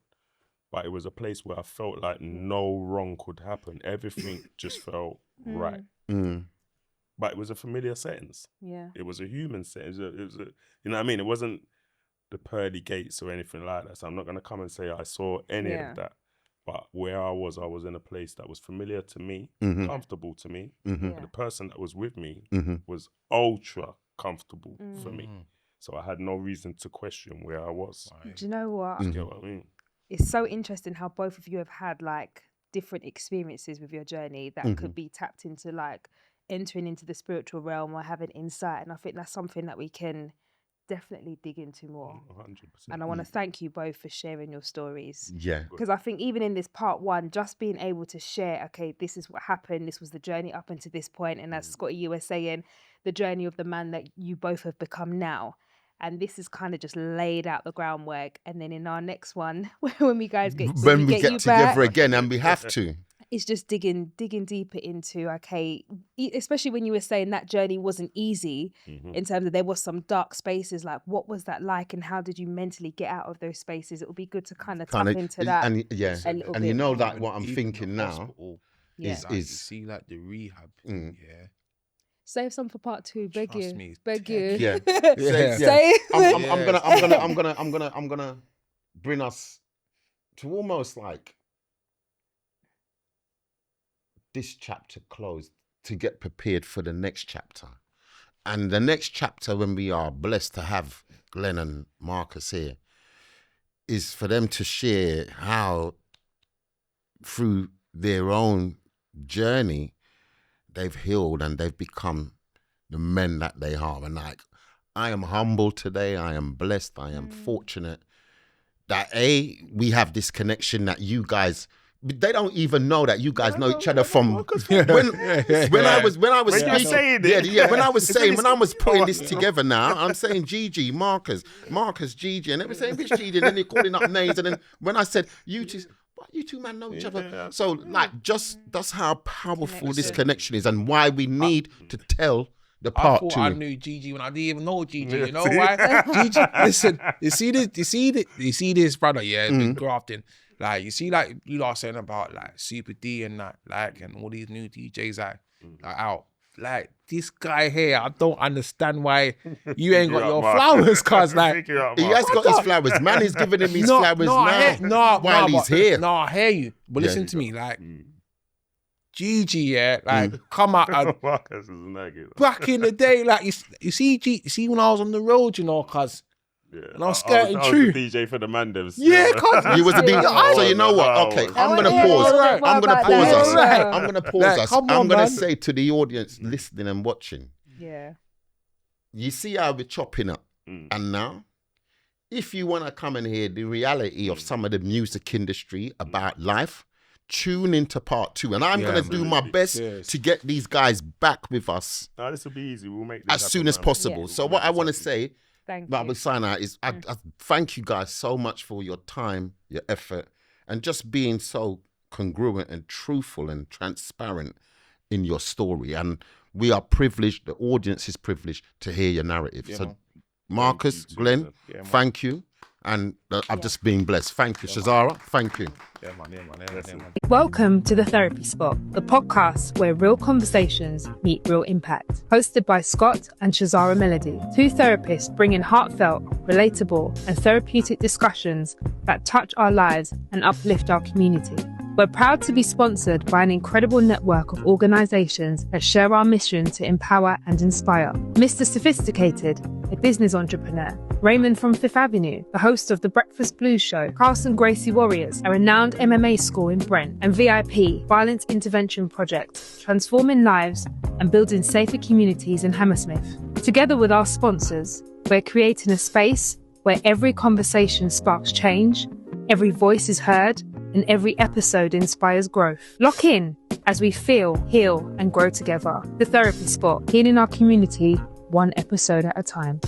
but it was a place where I felt like no wrong could happen. Everything just felt right. But it was a familiar sentence. Yeah. It was a human sentence. It was a, you know what I mean? It wasn't the pearly gates or anything like that. So I'm not going to come and say I saw any of that. But where I was in a place that was familiar to me, comfortable to me. And the person that was with me was ultra comfortable for me. So I had no reason to question where I was. Do you know what? Do you get what I mean? It's so interesting how both of you have had like different experiences with your journey that could be tapped into, like entering into the spiritual realm or having insight. And I think that's something that we can definitely dig into more. 100%. And I want to thank you both for sharing your stories. Yeah. Because I think even in this part one, just being able to share, okay, this is what happened, this was the journey up until this point, and as Scotty, you were saying, the journey of the man that you both have become now. And this is kind of just laid out the groundwork. And then in our next one, when we guys get when we get you together back, again, and we have to. It's just digging deeper into, okay, especially when you were saying that journey wasn't easy in terms of there was some dark spaces, like what was that like and how did you mentally get out of those spaces? It would be good to kind of tap into that. And yeah, a little and bit. you know that what I'm thinking now is you see like the rehab. Save some for part 2. Beg Trust you. me, Beg you. Yeah. Save. I'm gonna bring us to almost like this chapter closed to get prepared for the next chapter. And the next chapter, when we are blessed to have Glen and Marcus here, is for them to share how through their own journey they've healed and they've become the men that they are. And like, I am humble today. I am blessed. I am fortunate that we have this connection, that you guys They don't even know that you guys know each other from when I was speaking. When I was putting this together now, I'm saying Gigi, Marcus, Gigi, and they were saying which Gigi, and then they're calling up names, and then when I said you two man know each other. So like, just that's how powerful this connection is, and why we need to tell the part I thought to I him. knew Gigi when I didn't even know Gigi. You know why? Gigi, listen, you see this brother, yeah, been grafting. Like, you see, like you lot saying about like Super D and that, like, and all these new DJs like out. Like, this guy here, I don't understand why you ain't got your flowers, cuz like He has got his flowers. Man is giving him his flowers now while he's here. No, I hear you. But listen to me, like, Gigi, yeah, like, come out and Marcus is nagging. back in the day, like, you see when I was on the road, you know, cuz, and I was skirting I was through. the DJ for the Mandevs. Yeah, cuz. You was a DJ. So you know what? Okay, I'm gonna pause. I'm gonna pause us. I'm gonna pause us. I'm gonna say to the audience listening and watching. Yeah. You see how we're chopping up, and now, if you want to come and hear the reality of some of the music industry about life, tune into part 2, and I'm gonna do my best to get these guys back with us. No, this will be easy. We'll make this as happen, soon as man. possible. Yeah. So what I want to say, Thank Bible you. Sinai, is I thank you guys so much for your time, your effort, and just being so congruent and truthful and transparent in your story. And we are privileged, the audience is privileged to hear your narrative. So man. Marcus, Thank you too, Glenn, man. thank you. And I'm just being blessed. Thank you. Chaz'ara, thank you. Yeah, man. Welcome to The Therapy Spot, the podcast where real conversations meet real impact. Hosted by Scott and Chaz'ara Melody, two therapists bringing heartfelt, relatable, and therapeutic discussions that touch our lives and uplift our community. We're proud to be sponsored by an incredible network of organizations that share our mission to empower and inspire. Mr. Sophisticated, a business entrepreneur. Raymond from Fifth Avenue, the host of The Breakfast Blues Show. Carson Gracie Warriors, a renowned MMA school in Brent. And VIP, Violence Intervention Project, transforming lives and building safer communities in Hammersmith. Together with our sponsors, we're creating a space where every conversation sparks change, every voice is heard, and every episode inspires growth. Lock in as we feel, heal, and grow together. The Therapy Spot, healing our community one episode at a time.